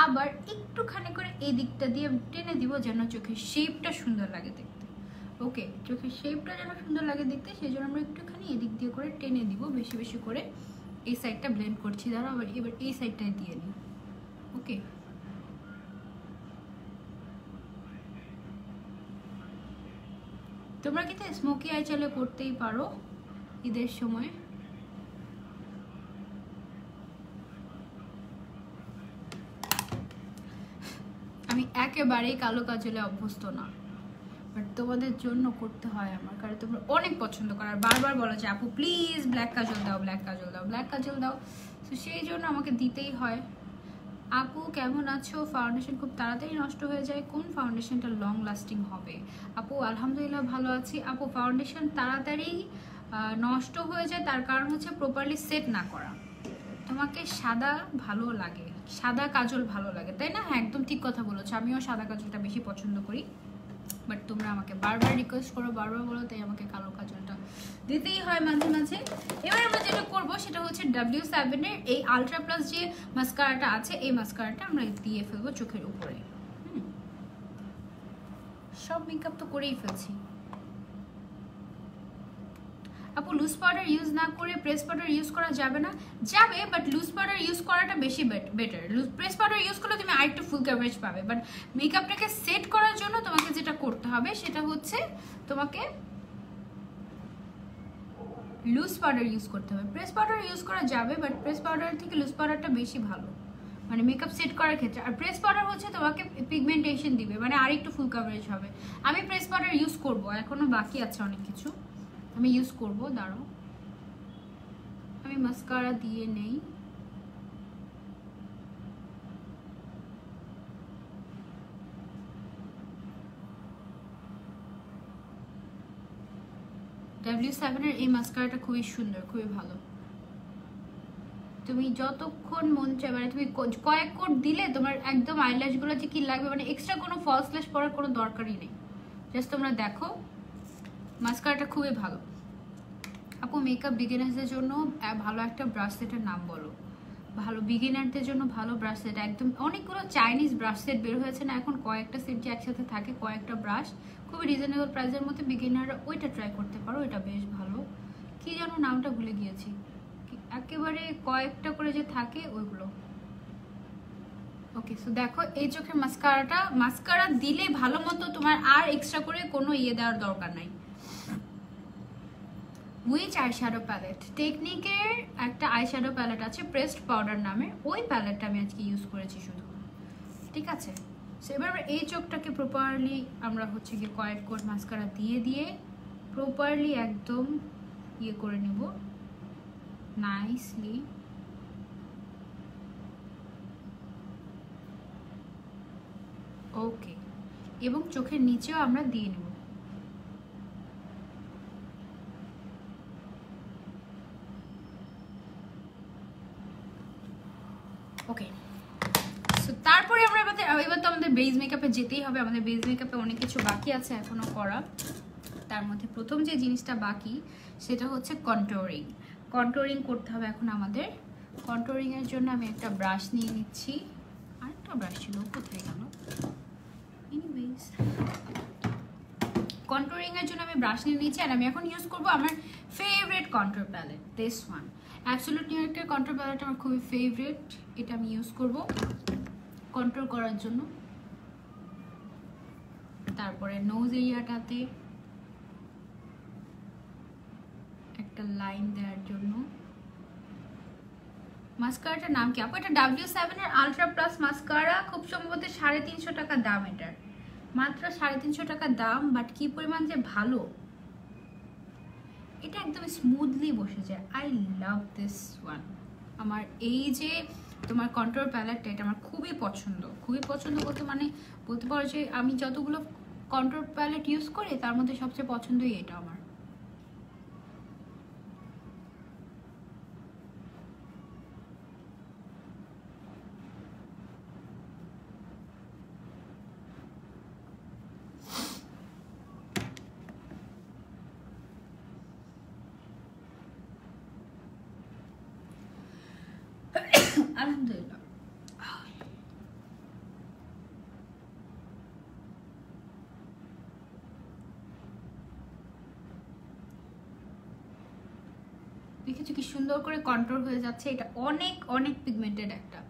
আবার একটুখানি করে এই দিকটা দিয়ে টেনে দিব যেন চোখের শেপটা সুন্দর লাগে দেখতে। ওকে, চোখের শেপটা যেন সুন্দর লাগে দেখতে, সেই জন্য আমরা একটুখানি এদিক দিয়ে করে টেনে দিব, বেশি বেশি করে। এই সাইডটা ব্লেন্ড করছি, ধরো আবার এবার এই সাইডটায় দিয়ে নিই। ওকে, তোমরা কিন্তু স্মোকি আই চাইলে করতেই পারো ঈদের সময়। আমি একেবারেই কালো কাজলে অভ্যস্ত না, বাট তোমাদের জন্য করতে হয় আমার, কারণ তোমরা অনেক পছন্দ করো আর বারবার বলো যে আপু প্লিজ ব্ল্যাক কাজল দাও, ব্ল্যাক কাজল দাও, ব্ল্যাক কাজল দাও, তো সেই জন্য আমাকে দিতেই হয়। আপু কেমন আছো? ফাউন্ডেশন খুব তাড়াতাড়ি নষ্ট হয়ে যায়, কোন ফাউন্ডেশনটা লং লাস্টিং হবে? আপু আলহামদুলিল্লাহ ভালো আছি। আপু ফাউন্ডেশন তাড়াতাড়ি নষ্ট হয়ে যায় তার কারণ হচ্ছে প্রপারলি সেট না করা। তোমাকে সাদা ভালো লাগে, সাদা কাজল ভালো লাগে, তাই না? হ্যাঁ, একদম ঠিক কথা বলেছো, আমিও সাদা কাজলটা বেশি পছন্দ করি, বাট তোমরা আমাকে বারবার রিকোয়েস্ট করো, বারবার বলো, তাই আমাকে কালো কাজলটা দিতেই হয় মাঝে মাঝে। এবার আমরা যেটা করবো সেটা হচ্ছে W7 এর এই আলট্রা প্লাস যে মাস্কারাটা আছে, এই মাস্কারাটা আমরা দিয়ে ফেলবো চোখের উপরে। সব মেকআপ তো করেই ফেলছি। আপু লুজ পাউডার ইউজ না করে প্রেস পাউডার ইউজ করা যাবে না? যাবে, বাট লুজ পাউডার ইউজ করাটা বেশি বেটার। প্রেস পাউডার ইউজ করলে তুমি আরেকটু ফুল কভারেজ পাবে, বাট মেকআপটাকে সেট করার জন্য তোমাকে যেটা করতে হবে সেটা হচ্ছে তোমাকে লুজ পাউডার ইউজ করতে হবে। প্রেস পাউডার ইউজ করা যাবে, বাট প্রেস পাউডার থেকে লুজ পাউডারটা বেশি ভালো, মানে মেকআপ সেট করার ক্ষেত্রে। আর প্রেস পাউডার হচ্ছে তোমাকে পিগমেন্টেশন দিবে, মানে আরেকটু ফুল কভারেজ হবে। আমি প্রেস পাউডার ইউজ করবো, এখনো বাকি আছে অনেক কিছু আমি ইউজ করবো, দাঁড়াও আমি মাস্কারা দিয়ে নেই। W7 এর এই মাস্কারাটা খুবই সুন্দর, খুবই ভালো। তুমি যতক্ষণ মন চায়, মানে তুমি কয়েক কোট দিলে তোমার একদম আইল্যাশ গুলো যে কি লাগবে, মানে এক্সট্রা কোনো ফলস ল্যাশ পরার কোনো দরকারই নেই। জাস্ট তোমরা দেখো মাস্কারাটা খুবই ভালো। আপু মেকআপ বিগিনার্সদের জন্য ভালো একটা ব্রাশ সেটের নাম বলো। ভালো বিগিনারদের জন্য ভালো ব্রাশ সেট, একদম অনেকগুলো চাইনিজ ব্রাশ সেট বের হয়েছে না এখন, কয়েকটা সেট যে একসাথে থাকে, কয়েকটা ব্রাশ খুবই রিজনেবল প্রাইসের মধ্যে, বিগিনাররা ওইটা ট্রাই করতে পারো, এটা বেশ ভালো। কি যেন নামটা ভুলে গিয়েছি, একেবারে কয়েকটা করে যে থাকে ওইগুলো। ওকে, সো দেখো এই চোখের মাস্কারা দিলে ভালো মতো, তোমার আর এক্সট্রা করে কোনো ইয়ে দেওয়ার দরকার নাই। Which eyeshadow palette? টেকনিকের একটা আইশ্যাডো প্যালেট আছে প্রেসড পাউডার নামে, ওই প্যালেটটা আমি আজকে ইউজ করেছি শুধু, ঠিক আছে? সো এবার আমরা এই চোখটাকে প্রপারলি আমরা হচ্ছে গিয়ে কোয়াইট কোট মাস্কারা দিয়ে দিয়ে প্রপারলি একদম ইয়ে করে নেব নাইসলি। ওকে, এবং চোখের নিচেও আমরা দিয়ে নেব। ওকে, সো তারপরে আমরা এবার তো আমাদের বেস মেকআপে যেতেই হবে। আমাদের বেস মেকআপে অনেক কিছু বাকি আছে এখনো করা। তার মধ্যে প্রথম যে জিনিসটা বাকি সেটা হচ্ছে কন্ট্যুরিং। কন্ট্যুরিং করতে হবে এখন আমাদের। কন্ট্যুরিংয়ের জন্য আমি একটা ব্রাশ নিয়ে নিচ্ছি। আরেকটা ব্রাশ ছিল, কোথায় গেল? এনিওয়েজ, কন্ট্যুরিংয়ের জন্য আমি ব্রাশ নিয়ে নিচ্ছি। আর আমি এখন ইউজ করবো আমার favourite contour palette, this one. Absolute new ইয়র্কের কন্ট্যুর প্যালেট আমার খুবই ফেভারিট। এটা আমি ইউজ করব কন্ট্রোল করার জন্য। তারপরে নোজ এরিয়াটাতে একটা লাইন দেওয়ার জন্য। মাস্কারাটার নাম কি আপু? এটা W7 এর আলট্রা প্লাস মাস্কারা, খুব সম্ভবত 350 টাকা দাম। এটার মাত্র 350 টাকা দাম, বাট কি পরিমাণ যে ভালো, এটা একদম স্মুথলি বসে যায়। I love this one. আমার এই যে তোমার কন্ট্যুর প্যালেটটা, এটা আমার খুবই পছন্দ। খুবই পছন্দ বলতে মানে বলতে পারো যে আমি যতগুলো কন্ট্যুর প্যালেট ইউজ করি তার মধ্যে সবচেয়ে পছন্দই এটা আমার। আলহামদুলিল্লাহ। দেখেছো কি সুন্দর করে কন্ট্রোল হয়ে যাচ্ছে। এটা অনেক অনেক পিগমেন্টেড একটা।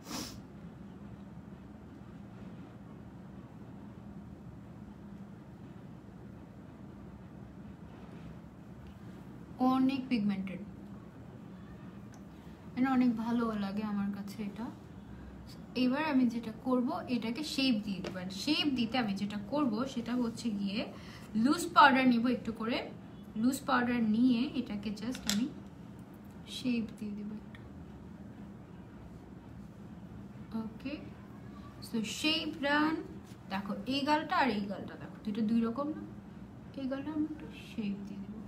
অনেক পিগমেন্টেড, এটা অনেক ভালো লাগে আমার কাছে এটা। এবার আমি যেটা করব, এটাকে শেপ দিয়ে দেবো। শেপ দিতে আমি যেটা করব সেটা হচ্ছে গিয়ে লুজ পাউডার নিব একটু করে। লুজ পাউডার নিয়ে এটাকে জাস্ট আমি শেপ দিয়ে দেবো একটু। ওকে, সো শেপ ডান। দেখো এই গালটা আর এই গালটা দেখো দুটো দুই রকম না? এই গালটা আমি একটু শেপ দিয়ে দেবো।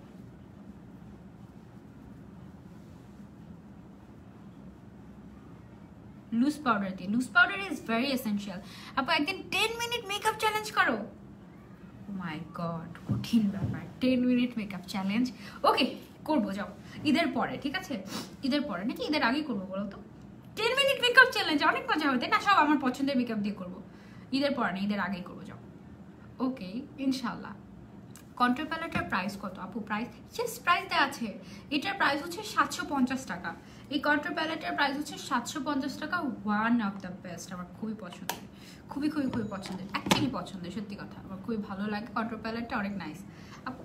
লুজ পাউডার দিয়ে। Loose powder is very essential. আপু একদিন 10 মিনিট মেকআপ চ্যালেঞ্জ করো। মাই গড, কঠিন ব্যাপার 10 মিনিট মেকআপ চ্যালেঞ্জ। ওকে, করবো, যাও ঈদের পরে, ঠিক আছে? ঈদের পরে নাকি ঈদের আগে করবো বলো তো? 10 মিনিট মেকআপ চ্যালেঞ্জ অনেক মজা হবে, তাই না? সব আমার পছন্দের মেকআপ দিয়ে করবো। ঈদের পরে না, ঈদের আগেই করবো, যাও। ওকে, ইনশাল্লাহ। কন্ট্যুর প্যালেটের প্রাইস কত আপু? প্রাইস জাস্ট প্রাইস দেওয়া আছে। এটার প্রাইস হচ্ছে 750 টাকা। এই কন্ট্যুর প্যালেটের প্রাইস হচ্ছে 750 টাকা। ওয়ান অফ দ্য বেস্ট, আমার খুবই পছন্দের, খুবই খুবই খুবই পছন্দের, অ্যাকচুয়ালি পছন্দের, সত্যি কথা। আমার খুবই ভালো লাগে কন্ট্যুর প্যালেটটা, অনেক নাইস। আপু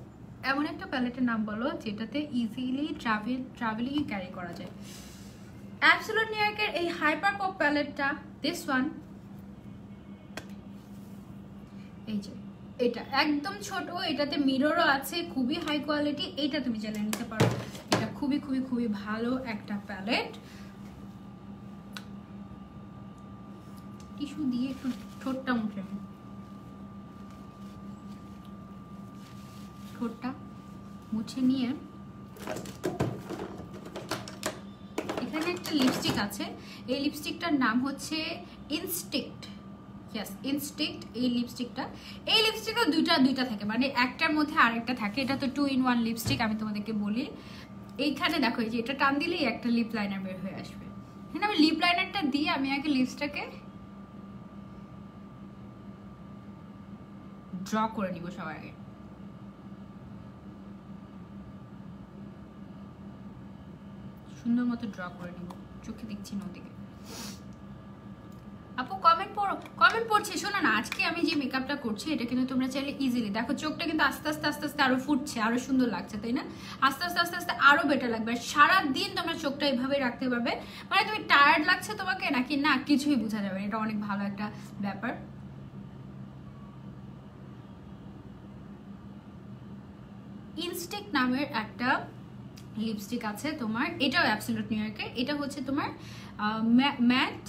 এমন একটা প্যালেটের নাম বলো যেটাতে ইজিলি ট্রাভেলিংয়ে ক্যারি করা যায়। অ্যাবসলিউট নিউ ইয়র্কের এই হাইপার পপ প্যালেটটা, দিস ওয়ান, এই যে এটা একদম ছোট, এটাতে মিররও আছে, খুবই হাই কোয়ালিটি। এইটা তুমি চাইলে নিতে পারো। এটা খুবই খুবই খুবই ভালো একটা প্যালেট। টিস্যু দিয়ে একটু ঠোঁটটা মুছে নিই, ঠোঁটটা মুছে নিয়ে এখানে একটা লিপস্টিক আছে। এই লিপস্টিকটার নাম হচ্ছে ইনস্টিক্ট। ইয়েস, ইনস্টিক্ট। এই লিপস্টিকটা দুইটা থাকে, মানে একটার মধ্যে আরেকটা থাকে। এটা তো 2 in 1 লিপস্টিক। আমি তোমাদেরকে বলি, এইখানে দেখো এই যে এটা টান দিলেই একটা লিপ লাইনার বের হয়ে আসবে। হ্যাঁ, আমি লিপ লাইনারটা দিয়ে আমি আগে লিপসটাকে ড্র করে নিব সবার আগে। সুন্দর মতো ড্র করে নিব। চোখে দেখছি না ওদিকে। আপু কমেন্ট পড়ছি, শোনো না। আজকে আমি যে মেকআপটা করছি এটা কিন্তু তোমরা চাইলে ইজিলি দেখো, চোখটা কিন্তু আস্তে আস্তে আস্তে আস্তে আরো ফুটছে, আরো সুন্দর লাগছে, তাই না? আস্তে আস্তে আস্তে আস্তে আরো বেটার লাগবে। আর সারাদিন তোমরা চোখটা এভাবে রাখতে পারবে। মানে তুমি টায়ার্ড লাগছে তোমাকে নাকি না, কিছুই বোঝা যাবে। এটা অনেক ভালো একটা ব্যাপার। ইনস্টিক নামের একটা লিপস্টিক আছে তোমার, এটাও অ্যাবসলিউট নিউ ইয়র্কের। এটা হচ্ছে তোমার matte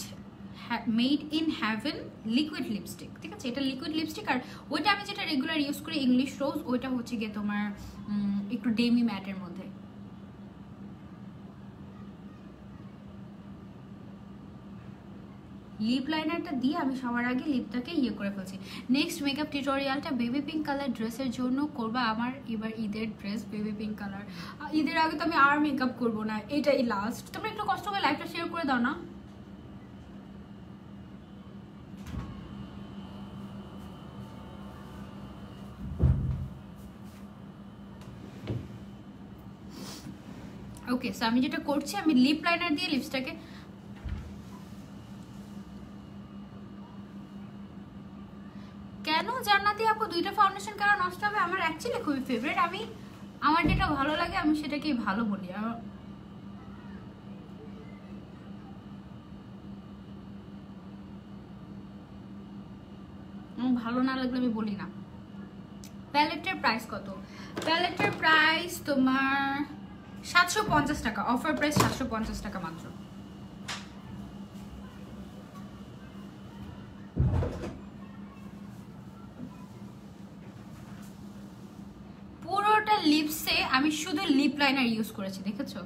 made in heaven liquid lipstick, ঠিক আছে? এটা লিকুইড লিপস্টিক। আর ওইটা আমি যেটা রেগুলার ইউজ করি ইংলিশ রোজ, ওইটা হচ্ছে গিয়ে তোমার একটু ডেমি ম্যাটের মধ্যে। লিপ লাইনারটা দিয়ে আমি সবার আগে লিপটাকে ইয়ে করে ফেলছি। নেক্সট মেকআপ টিউটোরিয়ালটা বেবি পিঙ্ক কালার ড্রেসের জন্য করবা। আমার এবার ঈদের ড্রেস বেবি পিঙ্ক কালার। ঈদের আগে তো আমি আর মেকআপ করবো না, এটাই লাস্ট। তোমরা একটু কষ্ট করে লাইভটা শেয়ার করে দাও না। ওকে, সো আমি যেটা করছি, আমি লিপ লাইনার দিয়ে লিপসটাকে, কেন জান্নাতি আপু দুইটা ফাউন্ডেশন কেন নষ্ট হবে? আমার অ্যাকচুয়ালি খুবই ফেভারিট। আমি আমার যেটা ভালো লাগে আমি সেটাকেই ভালো বলি। ভালো না লাগলে আমি বলি না। প্যালেটের প্রাইস কত? প্যালেটের প্রাইস তোমার 750 টাকা, অফার প্রাইস 750 টাকা মাত্র। পুরোটা লিপসে আমি শুধু লিপ লাইনার ইউজ করেছি, দেখেছো?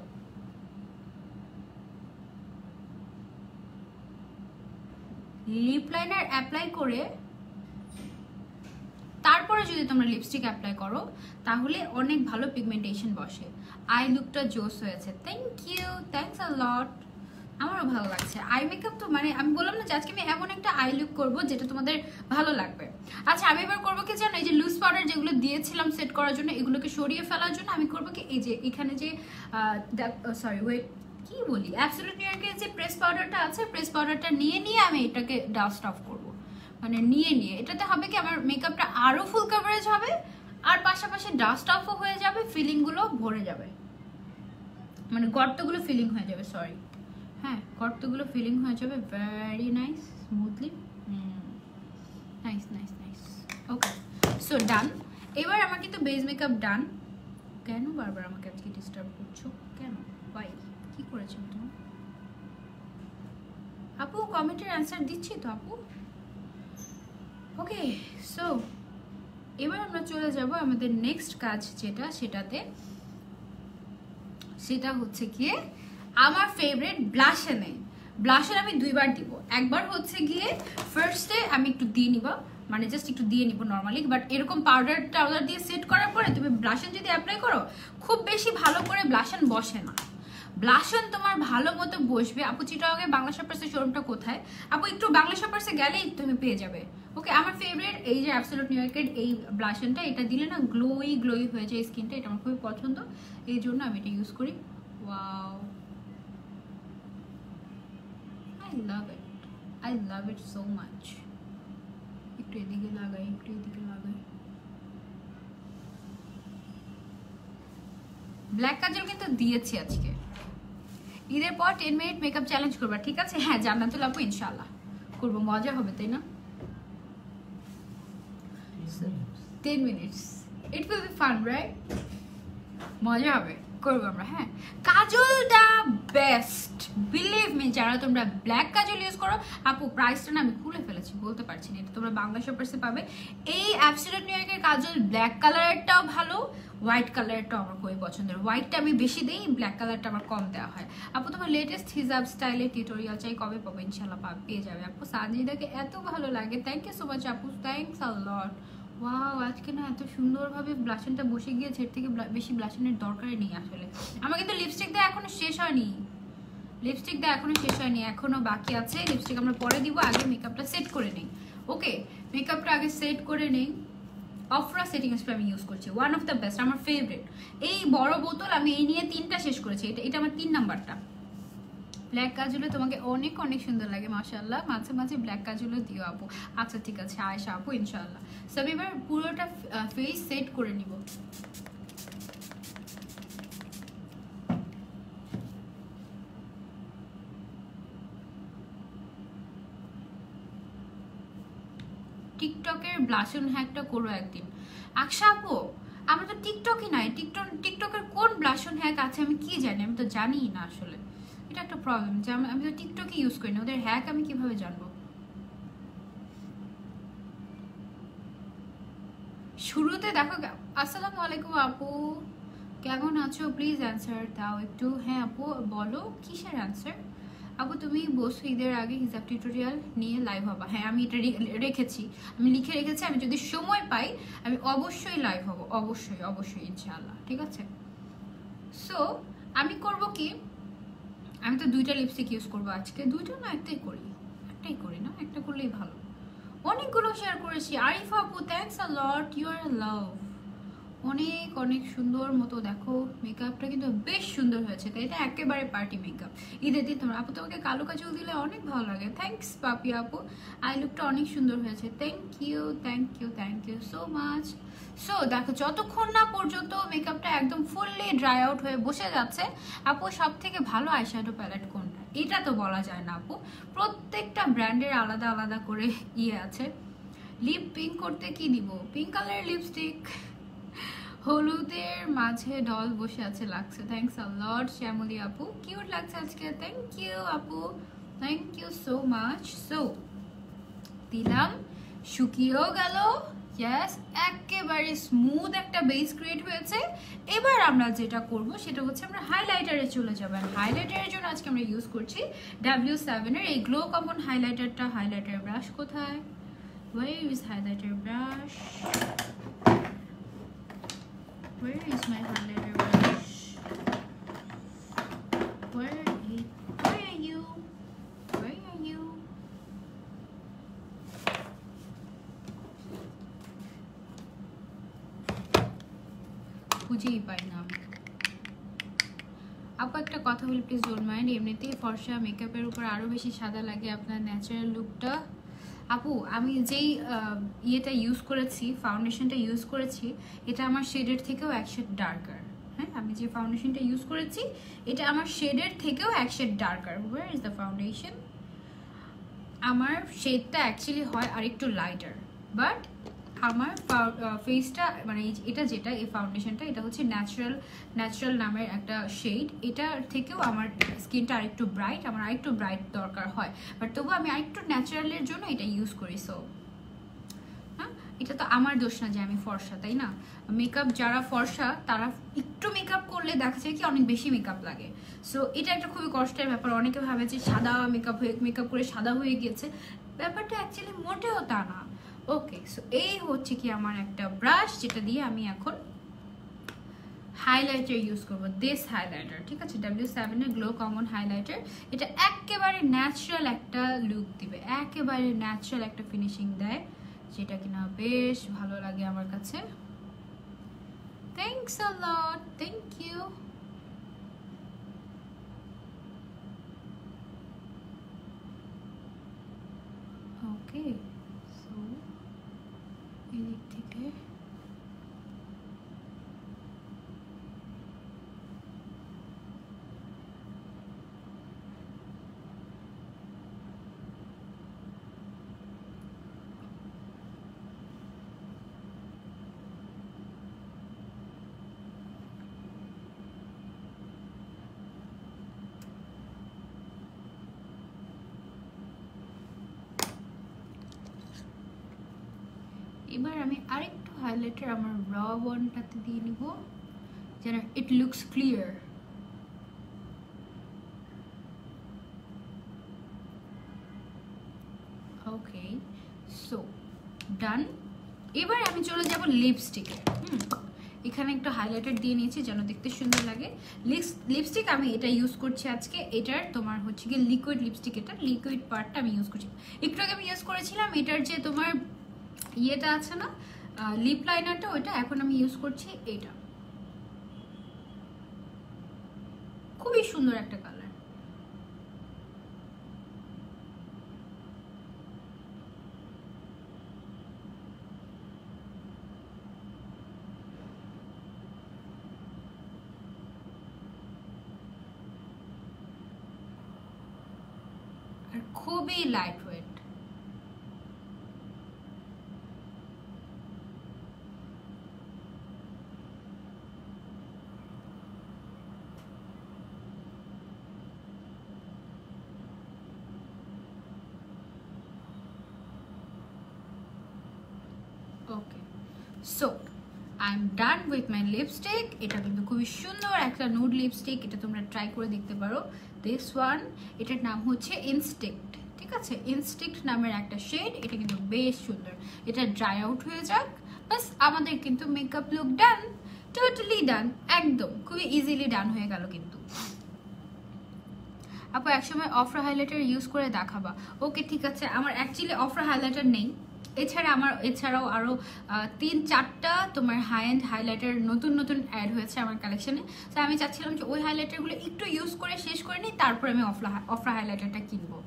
লিপ লাইনার অ্যাপ্লাই করে তারপরে যদি তোমরা লিপস্টিক অ্যাপ্লাই করো তাহলে অনেক ভালো পিগমেন্টেশন বসে। আই লুকটা জোস হয়েছে, থ্যাংক ইউ, থ্যাঙ্কস আ লট। আমারও ভালো লাগছে। আই মেকআপ তো মানে আমি বললাম না যে আজকে আমি এমন একটা আই লুক করবো যেটা তোমাদের ভালো লাগবে। আচ্ছা, আমি এবার করবো কি জানো, এই যে লুজ পাউডার যেগুলো দিয়েছিলাম সেট করার জন্য, এগুলোকে সরিয়ে ফেলার জন্য আমি করবো কি, এই যে এখানে যে সরি ওয়েট কি বলি, অ্যাবসলিউট নিউ ইয়র্কের যে প্রেস পাউডারটা আছে, প্রেস পাউডারটা নিয়ে আমি এটাকে ডাস্ট অফ করবো। মানে নিয়ে এটাতে হবে কি আমার মেকআপটা আরো ফুল কভারেজ হবে, আর পাশাপাশি ডাস্ট অফও হয়ে যাবে, ফিলিংগুলো ভরে যাবে, মানে গর্তগুলো ফিলিং হয়ে যাবে, সরি হ্যাঁ গর্তগুলো ফিলিং হয়ে যাবে। Very nice, smoothly, nice nice nice. Okay, so done. এবার আমার কিন্তু বেস মেকআপ ডান। কেন বারবার আমাকে আজকে ডিস্টার্ব করছো কেন? ওয়াই, কি করেছো তুমি? আপু কমেন্টের অ্যান্সার দিচ্ছি তো আপু। ওকে, সো এবার আমরা চলে যাব আমাদের নেক্সট কাজ যেটা, সেটা হচ্ছে গিয়ে আমার ফেভারিট ব্লাশনে। ব্লাশন আমি দুইবার দিব। একবার হচ্ছে গিয়ে ফার্স্টে আমি একটু দিয়ে নিব, মানে জাস্ট একটু দিয়ে নিব নর্মালি, বাট এরকম পাউডার দিয়ে সেট করার পরে তুমি ব্লাশন যদি অ্যাপ্লাই করো খুব বেশি ভালো করে ব্লাশন বসে না। ব্লাশন তোমার ভালো মতো বসবে। আপু চিটাগাংয়ে বাংলা শপার্সের শোরুমটা কোথায়? আপু একটু বাংলা শপার্সে গেলেই তুমি পেয়ে যাবে। ওকে, আমার ফেভারিট এই যে অ্যাবসলিউট নিউ ইয়র্কের এই ব্লাশনটা, এটা দিলে না গ্লোই হয়ে যায় স্কিনটা, এটা আমার খুবই পছন্দ, এই জন্য আমি এটা ইউজ করি। Wow, I love it so much. একটু এদিকে লাগাই, একটু এদিকে লাগাই। ব্ল্যাক কাজল কিন্তু দিয়েছি আজকে। ঈদের পর 10 মিনিট মেকআপ চ্যালেঞ্জ করবা, ঠিক আছে? হ্যাঁ জান্নাতুল আপু, ইনশাআল্লাহ করবো, মজা হবে তাই না? 10 minutes, it will be fun right? মজা হবে, করবো আমরা। হ্যাঁ, কাজলটা বেস্ট, বিলিভ মি। যারা তোমরা ব্ল্যাক কাজল ইউজ করো, আপু প্রাইসটা না আমি খুলে ফেলেছি, বলতে পারছি না, এটা তোমরা বাংলা শপার্সে পাবে। এই অ্যাবসলিউট নিউ ইয়র্কের কাজল ব্ল্যাক কালারেরটাও ভালো, হোয়াইট কালারটাও আমার খুবই পছন্দের। হোয়াইটটা আমি বেশি দিই, ব্ল্যাক কালারটা আমার কম দেওয়া হয়। আপু তোমার লেটেস্ট হিজাব স্টাইলের টিউটোরিয়াল চাই, কবে পাবো? ইনশাল্লাহ পেয়ে যাবে। আপু সানজিদাকে এত ভালো লাগে, থ্যাংক ইউ সো মাচ আপু, থ্যাংকস আ লট। ওয়াও, আজকে না এত সুন্দরভাবে ব্লাশনটা বসে গিয়েছে, এর থেকে বেশি ব্লাশনের দরকারই নেই আসলে। আমার কিন্তু লিপস্টিক দেওয়া এখনো শেষ হয়নি, এখনো বাকি আছে। লিপস্টিক আমরা পরে দিব, আগে মেকআপটা সেট করে নেই। ওকে, মেকআপটা আগে সেট করে নেই। অফরা সেটিং স্প্রে আমি ইউজ করছি, ওয়ান অফ দ্য বেস্ট, আমার ফেভারিট। এই বড় বোতল আমি এই নিয়ে 3টা শেষ করেছি, এটা আমার 3 নাম্বারটা। ব্ল্যাক কাজলে তোমাকে অনেক অনেক সুন্দর লাগে মাশাআল্লাহ, মাঝে মাঝে ব্ল্যাক কাজলও দিও আপু। আচ্ছা ঠিক আছে আয়েশা আপু, ইনশাআল্লাহ। সব এবার পুরোটা ফেস সেট করে নিব। টিকটকের ব্লাশন হ্যাকটা করো একদিন। আকশা আপু আমার তো টিকটকই নাই, টিকটকের কোন ব্লাশ অন হ্যাক আছে আমি কি জানি, আমি তো জানিই না আসলে। এটা একটা প্রবলেম যে আমি তো টিকটকই ইউজ করি না, ওদের হ্যাক আমি কিভাবে জানবো? শুরুতে দেখো। আসসালামু আলাইকুম আপু, কেমন আছো? প্লিজ অ্যান্সার দাও একটু। হ্যাঁ আপু বলো, কিসের অ্যান্সার? আপু তুমি বসো ঈদের আগে হিজাব টিউটোরিয়াল নিয়ে লাইভ হবা। হ্যাঁ আমি এটা রেখেছি, আমি লিখে রেখেছি, আমি যদি সময় পাই আমি অবশ্যই লাইভ হব, অবশ্যই অবশ্যই ইনশাআল্লাহ, ঠিক আছে? সো আমি করব কি, আমি তো 2টা লিপস্টিক ইউজ করবো আজকে। 2টা না, একটাই করি, একটাই করি না, একটা করলেই ভালো। অনেকগুলো শেয়ার করেছি। আরিফা আপু থ্যাঙ্কস আ লট, ইউ আর লাভ। অনেক অনেক সুন্দর মতো দেখো, মেকআপটা কিন্তু বেশ সুন্দর হয়েছে, তাই এটা একেবারে পার্টি মেকআপ। ঈদের দিন তোমরা আপু তোমাকে কালো কাজল দিলে অনেক ভালো লাগে। থ্যাঙ্কস পাপি আপু, আই লুকটা অনেক সুন্দর হয়েছে। Thank you thank you thank you so much. So দেখো, যতক্ষণ না পর্যন্ত মেকআপটা একদম ফুললি ড্রাই আউট হয়ে বসে যাচ্ছে, আপু সব থেকে ভালো আইশ্যাডো প্যালেট কোনটা এটা তো বলা যায় না আপু, প্রত্যেকটা ব্র্যান্ডের আলাদা আলাদা করে ইয়ে আছে। লিপ পিঙ্ক করতে কি দিব? পিঙ্ক কালারের লিপস্টিক, হলুদের মাঝে ডল বসে আছে, লাগছে। থ্যাংকস আ লট শ্যামলী আপু, কিউট লাগছে আজকে। থ্যাংক ইউ আপু, thank you so much. So দিলাম, শুকিয়েও গেল। ইয়েস, একেবারে স্মুথ একটা বেস ক্রিয়েট হয়েছে। এবার আমরা যেটা করব সেটা হচ্ছে আমরা হাইলাইটারে চলে যাবো। হাইলাইটারের জন্য আজকে আমরা ইউজ করছি W7 এর এই গ্লো কমন হাইলাইটারটা। হাইলাইটার ব্রাশ কোথায়? Where is highlighter brush? Where is my highlighter brush? Where are you? Where are you? খুঁজেই পাই না আমি। আপু একটা কথা বলি প্লিজ, ডোন্ট মাইন্ড। এমনিতেই ফর্সা, মেকআপের উপর আরও বেশি সাদা লাগে আপনার ন্যাচারাল লুকটা। আপু আমি যেই ইয়েটা ইউজ করেছি, ফাউন্ডেশনটা ইউজ করেছি, এটা আমার শেডের থেকেও এক শেড ডার্কার। হ্যাঁ, আমি যে ফাউন্ডেশনটা ইউজ করেছি এটা আমার শেডের থেকেও এক shade darker. Where is the foundation? আমার শেডটা অ্যাকচুয়ালি হয় আর একটু লাইটার, বাট আমার ফেসটা মানে এটা যেটা এই ফাউন্ডেশনটা, এটা হচ্ছে ন্যাচারাল নামের একটা শেড। এটার থেকেও আমার স্কিনটা আরেকটু ব্রাইট, আমার আরেকটু ব্রাইট দরকার হয়, বাট তবু আমি আরেকটু ন্যাচারালের জন্য এটা ইউজ করি। সো হ্যাঁ, এটা তো আমার দোষ না যে আমি ফর্সা, তাই না? মেকআপ যারা ফর্সা তারা একটু মেকআপ করলে দেখা যায় কি অনেক বেশি মেকআপ লাগে। সো এটা একটা খুবই কষ্টের ব্যাপার। অনেকে ভাবে যে সাদা মেকআপ করে সাদা হয়ে গিয়েছে, ব্যাপারটা অ্যাকচুয়ালি মোটেও তা না। ওকে, সো এই হচ্ছে কি আমার একটা ব্রাশ, যেটা দিয়ে আমি এখন হাইলাইটার ইউজ করবো। দিস হাইলাইটার, ঠিক আছে, W7 এর গ্লো কমন হাইলাইটার। এটা একেবারে ন্যাচারাল একটা লুক দিবে, একেবারে ন্যাচারাল একটা ফিনিশিং দেয়, যেটা কিনা বেশ ভালো লাগে আমার কাছে। Thanks a lot, thank you. Okay, so এদিক থেকে এবার আমি আরেকটু হাইলাইটার আমার র ওয়ানটাতে দিয়ে নিব, যেন it looks clear. Okay, so done. এবার আমি চলে যাব লিপস্টিকে। এখানে একটু হাইলাইটার দিয়ে নিয়েছি যেন দেখতে সুন্দর লাগে। লিপস্টিক আমি এটা ইউজ করছি আজকে, এটার তোমার হচ্ছে গিয়ে লিকুইড লিপস্টিক, এটা লিকুইড পার্টটা আমি ইউজ করছি। একটু আগে আমি ইউজ করেছিলাম এটার যে তোমার ইয়েটা আছে না, লিপ লাইনারটা, ওইটা। এখন আমি ইউজ করছি এটা, খুবই সুন্দর একটা কালার। আর খুবই light weight. So I am done with my lipstick. এটা কিন্তু খুবই সুন্দর একটা নুড লিপস্টিক, এটা তোমরা ট্রাই করে দেখতে পারো। দিস ওয়ান, এটার নাম হচ্ছে ইনস্টিক্ট, ঠিক আছে? ইনস্টিক্ট নামের একটা শেড, এটা কিন্তু বেশ সুন্দর। এটা ড্রাই আউট হয়ে যাক, বাস আমাদের কিন্তু মেকআপ লুক ডান, টোটালি ডান, একদম খুবই ইজিলি ডান হয়ে গেল। কিন্তু আপু একসময় অফরা হাইলাইটার ইউজ করে দেখাবা। ওকে ঠিক আছে, আমার অ্যাকচুয়ালি অফরা হাইলাইটার নেই, এছাড়াও আরও 3-4টা তোমার হাই এন্ড হাইলাইটার নতুন নতুন অ্যাড হয়েছে আমার কালেকশনে। তো আমি চাচ্ছিলাম যে ওই হাইলাইটারগুলো একটু ইউজ করে শেষ করে নিই, তারপর আমি অফরা হাইলাইটারটা কিনবো।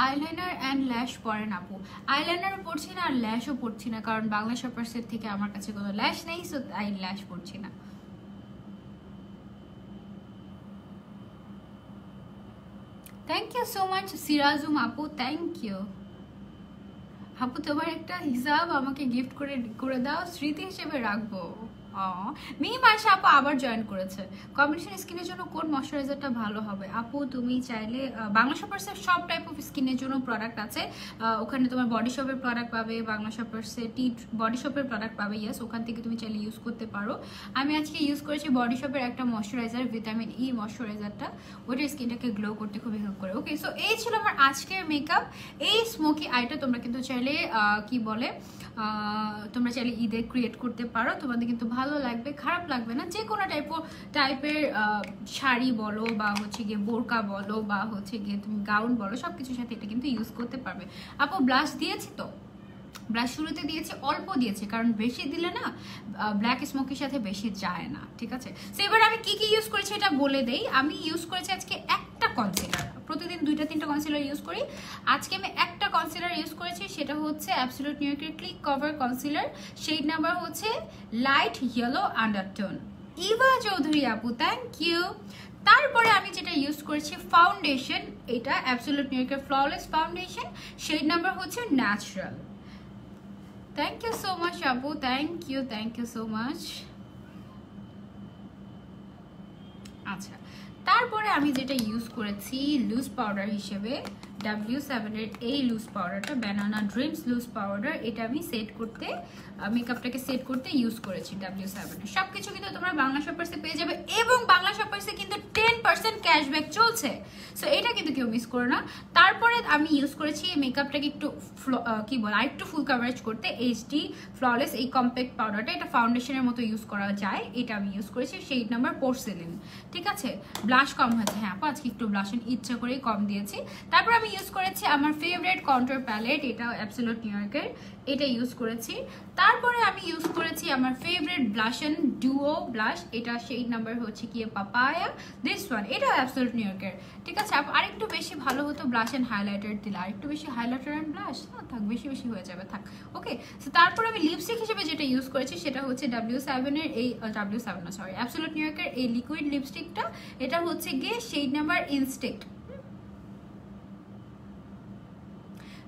আইলাইনার অ্যান্ড ল্যাশ পরেন আপু? আইলাইনারও পড়ছি না আর ল্যাশও পড়ছি না, কারণ বাংলা শপার্সের থেকে আমার কাছে কোনো ল্যাশ নেই, সো তাই ল্যাশ পড়ছি না। Thank you so much Sirajum আপু, থ্যাংক ইউ আপু। তোমার একটা হিসাব আমাকে গিফট করে দাও, স্মৃতি হিসেবে রাখবো। মিম আয়শা আপু আবার জয়েন করেছে। কম্বিনেশন স্কিনের জন্য কোন ময়শ্চারাইজারটা ভালো হবে? আপু তুমি চাইলে বাংলা শপার্সের সব টাইপ অফ স্কিনের জন্য প্রোডাক্ট আছে, ওখানে তোমার বডি শপের প্রোডাক্ট পাবে, বাংলা শপার্সে বডি শপের প্রোডাক্ট পাবে, ইয়েস, ওখান থেকে তুমি চাইলে ইউজ করতে পারো। আমি আজকে ইউজ করেছি বডি শপের একটা ময়শ্চারাইজার, ভিটামিন ই ময়শ্চারাইজারটা, ওইটা স্কিনটাকে গ্লো করতে খুবই হেল্প করে। ওকে, সো এই ছিল আমার আজকের মেকআপ। এই স্মোকি আইটা তোমরা কিন্তু চাইলে কি বলে তোমরা চাইলে ঈদে ক্রিয়েট করতে পারো, তোমাদের কিন্তু ভালো লাগবে, খারাপ লাগবে না। যে কোনো টাইপের শাড়ি বলো বা হচ্ছে গিয়ে বোরকা বলো বা হচ্ছে গিয়ে তুমি গাউন বলো, সব কিছুর সাথে এটা কিন্তু ইউজ করতে পারবে। আপু ব্লাশ দিয়েছি তো, ব্লাশ শুরুতে দিয়েছি, অল্প দিয়েছি, কারণ বেশি দিলে না ব্ল্যাক স্মোকির সাথে বেশি যায় না, ঠিক আছে? সো এবার আমি কি কি ইউজ করেছি এটা বলে দেই। আমি ইউজ করেছি আজকে একটা কনসিলার, প্রতিদিন 2-3টা কনসিলার ইউজ করি, আজকে আমি একটা কনসিলার ইউজ করেছি, সেটা হচ্ছে অ্যাবসলিউট নিউইয়র্কের Click Cover concealer, shade number হচ্ছে light yellow undertone. Eva Chowdhury আপু, থ্যাংক ইউ। তারপরে আমি যেটা ইউজ করেছি ফাউন্ডেশন, এটা অ্যাবসলিউট নিউইয়র্কের ফ্ললেস ফাউন্ডেশন, শেড নাম্বার হচ্ছে natural. Thank you so much আপু, থ্যাংক ইউ সো মাচ। আচ্ছা, তারপরে আমি যেটা ইউজ করেছি লুজ পাউডার হিসেবে, W7 এর এই লুজ পাউডারটা, ব্যানানা ড্রিমস লুজ পাউডার, এটা আমি সেট করতে, মেকআপটাকে সেট করতে ইউজ করেছি W7 এর। সব কিছু কিন্তু তোমরা বাংলা শপার্সে পেয়ে যাবে, এবং বাংলা শপার্সে কিন্তু 10% ক্যাশব্যাক চলছে, সো এটা কিন্তু কেউ মিস করো না। তারপরে আমি ইউজ করেছি মেকআপটাকে একটু কি বল আরেকটু ফুল কাভারেজ করতে HD ফ্ললেস এই কম্প্যাক্ট পাউডারটা, এটা ফাউন্ডেশনের মতো ইউজ করা যায়, এটা আমি ইউজ করেছি, শেড নাম্বার পোর্সেলিন, ঠিক আছে? ব্লাশ কম হয়েছে, হ্যাঁ আপু আজকে একটু ব্লাশ ইচ্ছা করেই কম দিয়েছি। তারপর আমি ইউজ করেছি আমার ফেভারিট কন্ট্যুর প্যালেট, এটা অ্যাবসলিউট নিউইয়র্কের, এটা ইউজ করেছি। তারপরে আমি ইউজ করেছি আমার ফেভারিট ব্লাশন ডুও ব্লাশ, এটা শেড নাম্বার হচ্ছে কি পাপায়া, দিস ওয়ান, এটা অ্যাবসলিউট নিউইয়র্কের, ঠিক আছে? আরেকটু বেশি ভালো হতো ব্লাশ অ্যান্ড হাইলাইটার দিলে, আরেকটু বেশি হাইলাইটার অ্যান্ড ব্লাশ না থাক, বেশি হয়ে যাবে, থাক। ওকে, সো তারপর আমি লিপস্টিক হিসেবে যেটা ইউজ করেছি সেটা হচ্ছে W7 এর এই অ্যাবসলিউট নিউইয়র্কের এই লিকুইড লিপস্টিকটা, এটা হচ্ছে গিয়ে শেড নাম্বার ইনস্টিক্ট।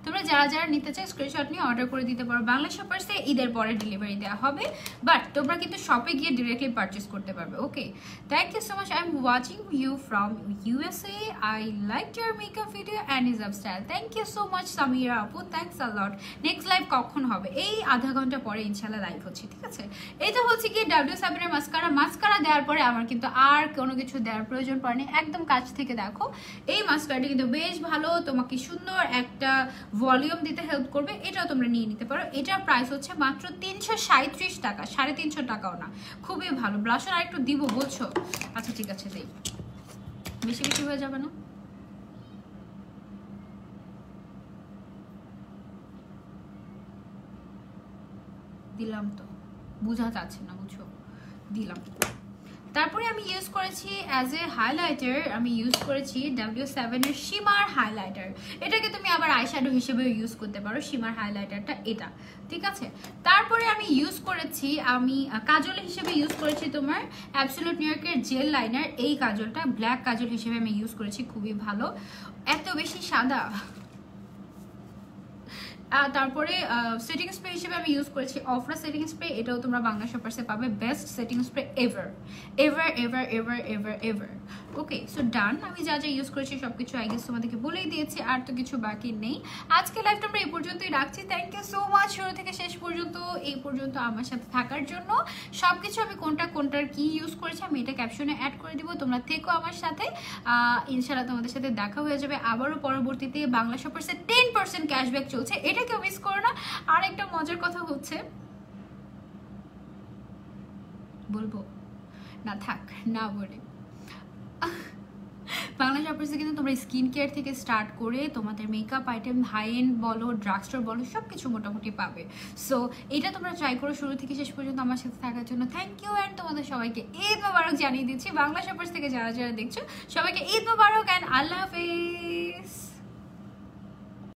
তোমরা যারা নিতে চাই স্ক্রিনশট নিয়ে অর্ডার করে দিতে পারো। বাংলা শপার্সে ঈদের পরে ডেলিভারি দেওয়া হবে, বাট তোমরা কিন্তু শপে গিয়ে ডিরেক্টলি পারচেস করতে পারবে। Okay, thank you so much. I am watching you from USA. I liked your makeup video and is up style. Thank you so much Samira আপু, thanks a lot. Next live কখন হবে? এই আধা ঘন্টা পরে ইনশাল্লাহ লাইভ হচ্ছে, ঠিক আছে? এটা হচ্ছে কি W7 এর মাস্কারা দেওয়ার পরে আমার কিন্তু আর কোনো কিছু দেওয়ার প্রয়োজন পড়েনি, একদম কাছ থেকে দেখো। এই মাস্কারাটা কিন্তু বেশ ভালো, তোমাকে সুন্দর একটা ভলিউম দিতে হেল্প করবে, এটাও তোমরা নিয়ে নিতে পারো। এটার প্রাইস হচ্ছে মাত্র 337 টাকা, 350 টাকাও না, খুবই ভালো। ব্লাশার আর একটু দিব বলছো? আচ্ছা ঠিক আছে, দেই, বেশি হয়ে যাবে না? দিলাম তো, বুঝা যাচ্ছে না, বুঝছো, দিলাম। তারপরে আমি ইউজ করেছি অ্যাজ এ হাইলাইটার, আমি ইউজ করেছি W7 এর শিমার হাইলাইটার, এটাকে তুমি আবার আইশ্যাডো হিসেবেও ইউজ করতে পারো, শিমার হাইলাইটারটা এটা, ঠিক আছে? তারপরে আমি ইউজ করেছি, আমি কাজল হিসেবে ইউজ করেছি তোমার অ্যাবসলিউট নিউইয়র্কের জেল লাইনার, এই কাজলটা ব্ল্যাক কাজল হিসেবে আমি ইউজ করেছি, খুবই ভালো, এত বেশি সাদা। তারপরে সেটিং স্প্রে হিসেবে আমি ইউজ করেছি অফরা সেটিং স্প্রে, এটাও তোমরা বাংলা শপার্সে পাবে, best setting spray ever ever ever ever ever ever. Okay, so done. আমি যা যা ইউজ করেছি সবকিছু আই গেস তোমাদেরকে বলেই দিয়েছি, আর তো কিছু বাকি নেই। আজকে লাইভটা আমরা এই পর্যন্তই রাখছি। থ্যাংক ইউ সো মাচ শুরু থেকে শেষ পর্যন্ত এই পর্যন্ত আমার সাথে থাকার জন্য। সবকিছু আমি কোনটার কি ইউজ করেছি আমি এটা ক্যাপশনে অ্যাড করে দিব, তোমরা থেকো আমার সাথে। ইনশাআল্লাহ তোমাদের সাথে দেখা হয়ে যাবে আবারও পরবর্তীতে। বাংলা শপার্সে 10% ক্যাশব্যাক চলছে, এটা কেউ মিস করো না। আর একটা মজার কথা হচ্ছে, বলবো না, থাক না বলে, বাংলা শপার্সে কিন্তু তোমরা স্কিন কেয়ার থেকে স্টার্ট করে তোমাদের মেকআপ আইটেম, হাই এন্ড বলো, ড্রাগ স্টোর বলো, সব কিছু মোটামুটি পাবে। সো এটা তোমরা ট্রাই করো শুরু থেকে শেষ পর্যন্ত আমার সাথে থাকার জন্য। Thank you. অ্যান্ড তোমাদের সবাইকে ঈদ মোবারক জানিয়ে দিচ্ছি। বাংলা শপার্স থেকে যারা যারা দেখছো সবাইকে ঈদ মোবারক অ্যান্ড আল্লাহ হাফেজ।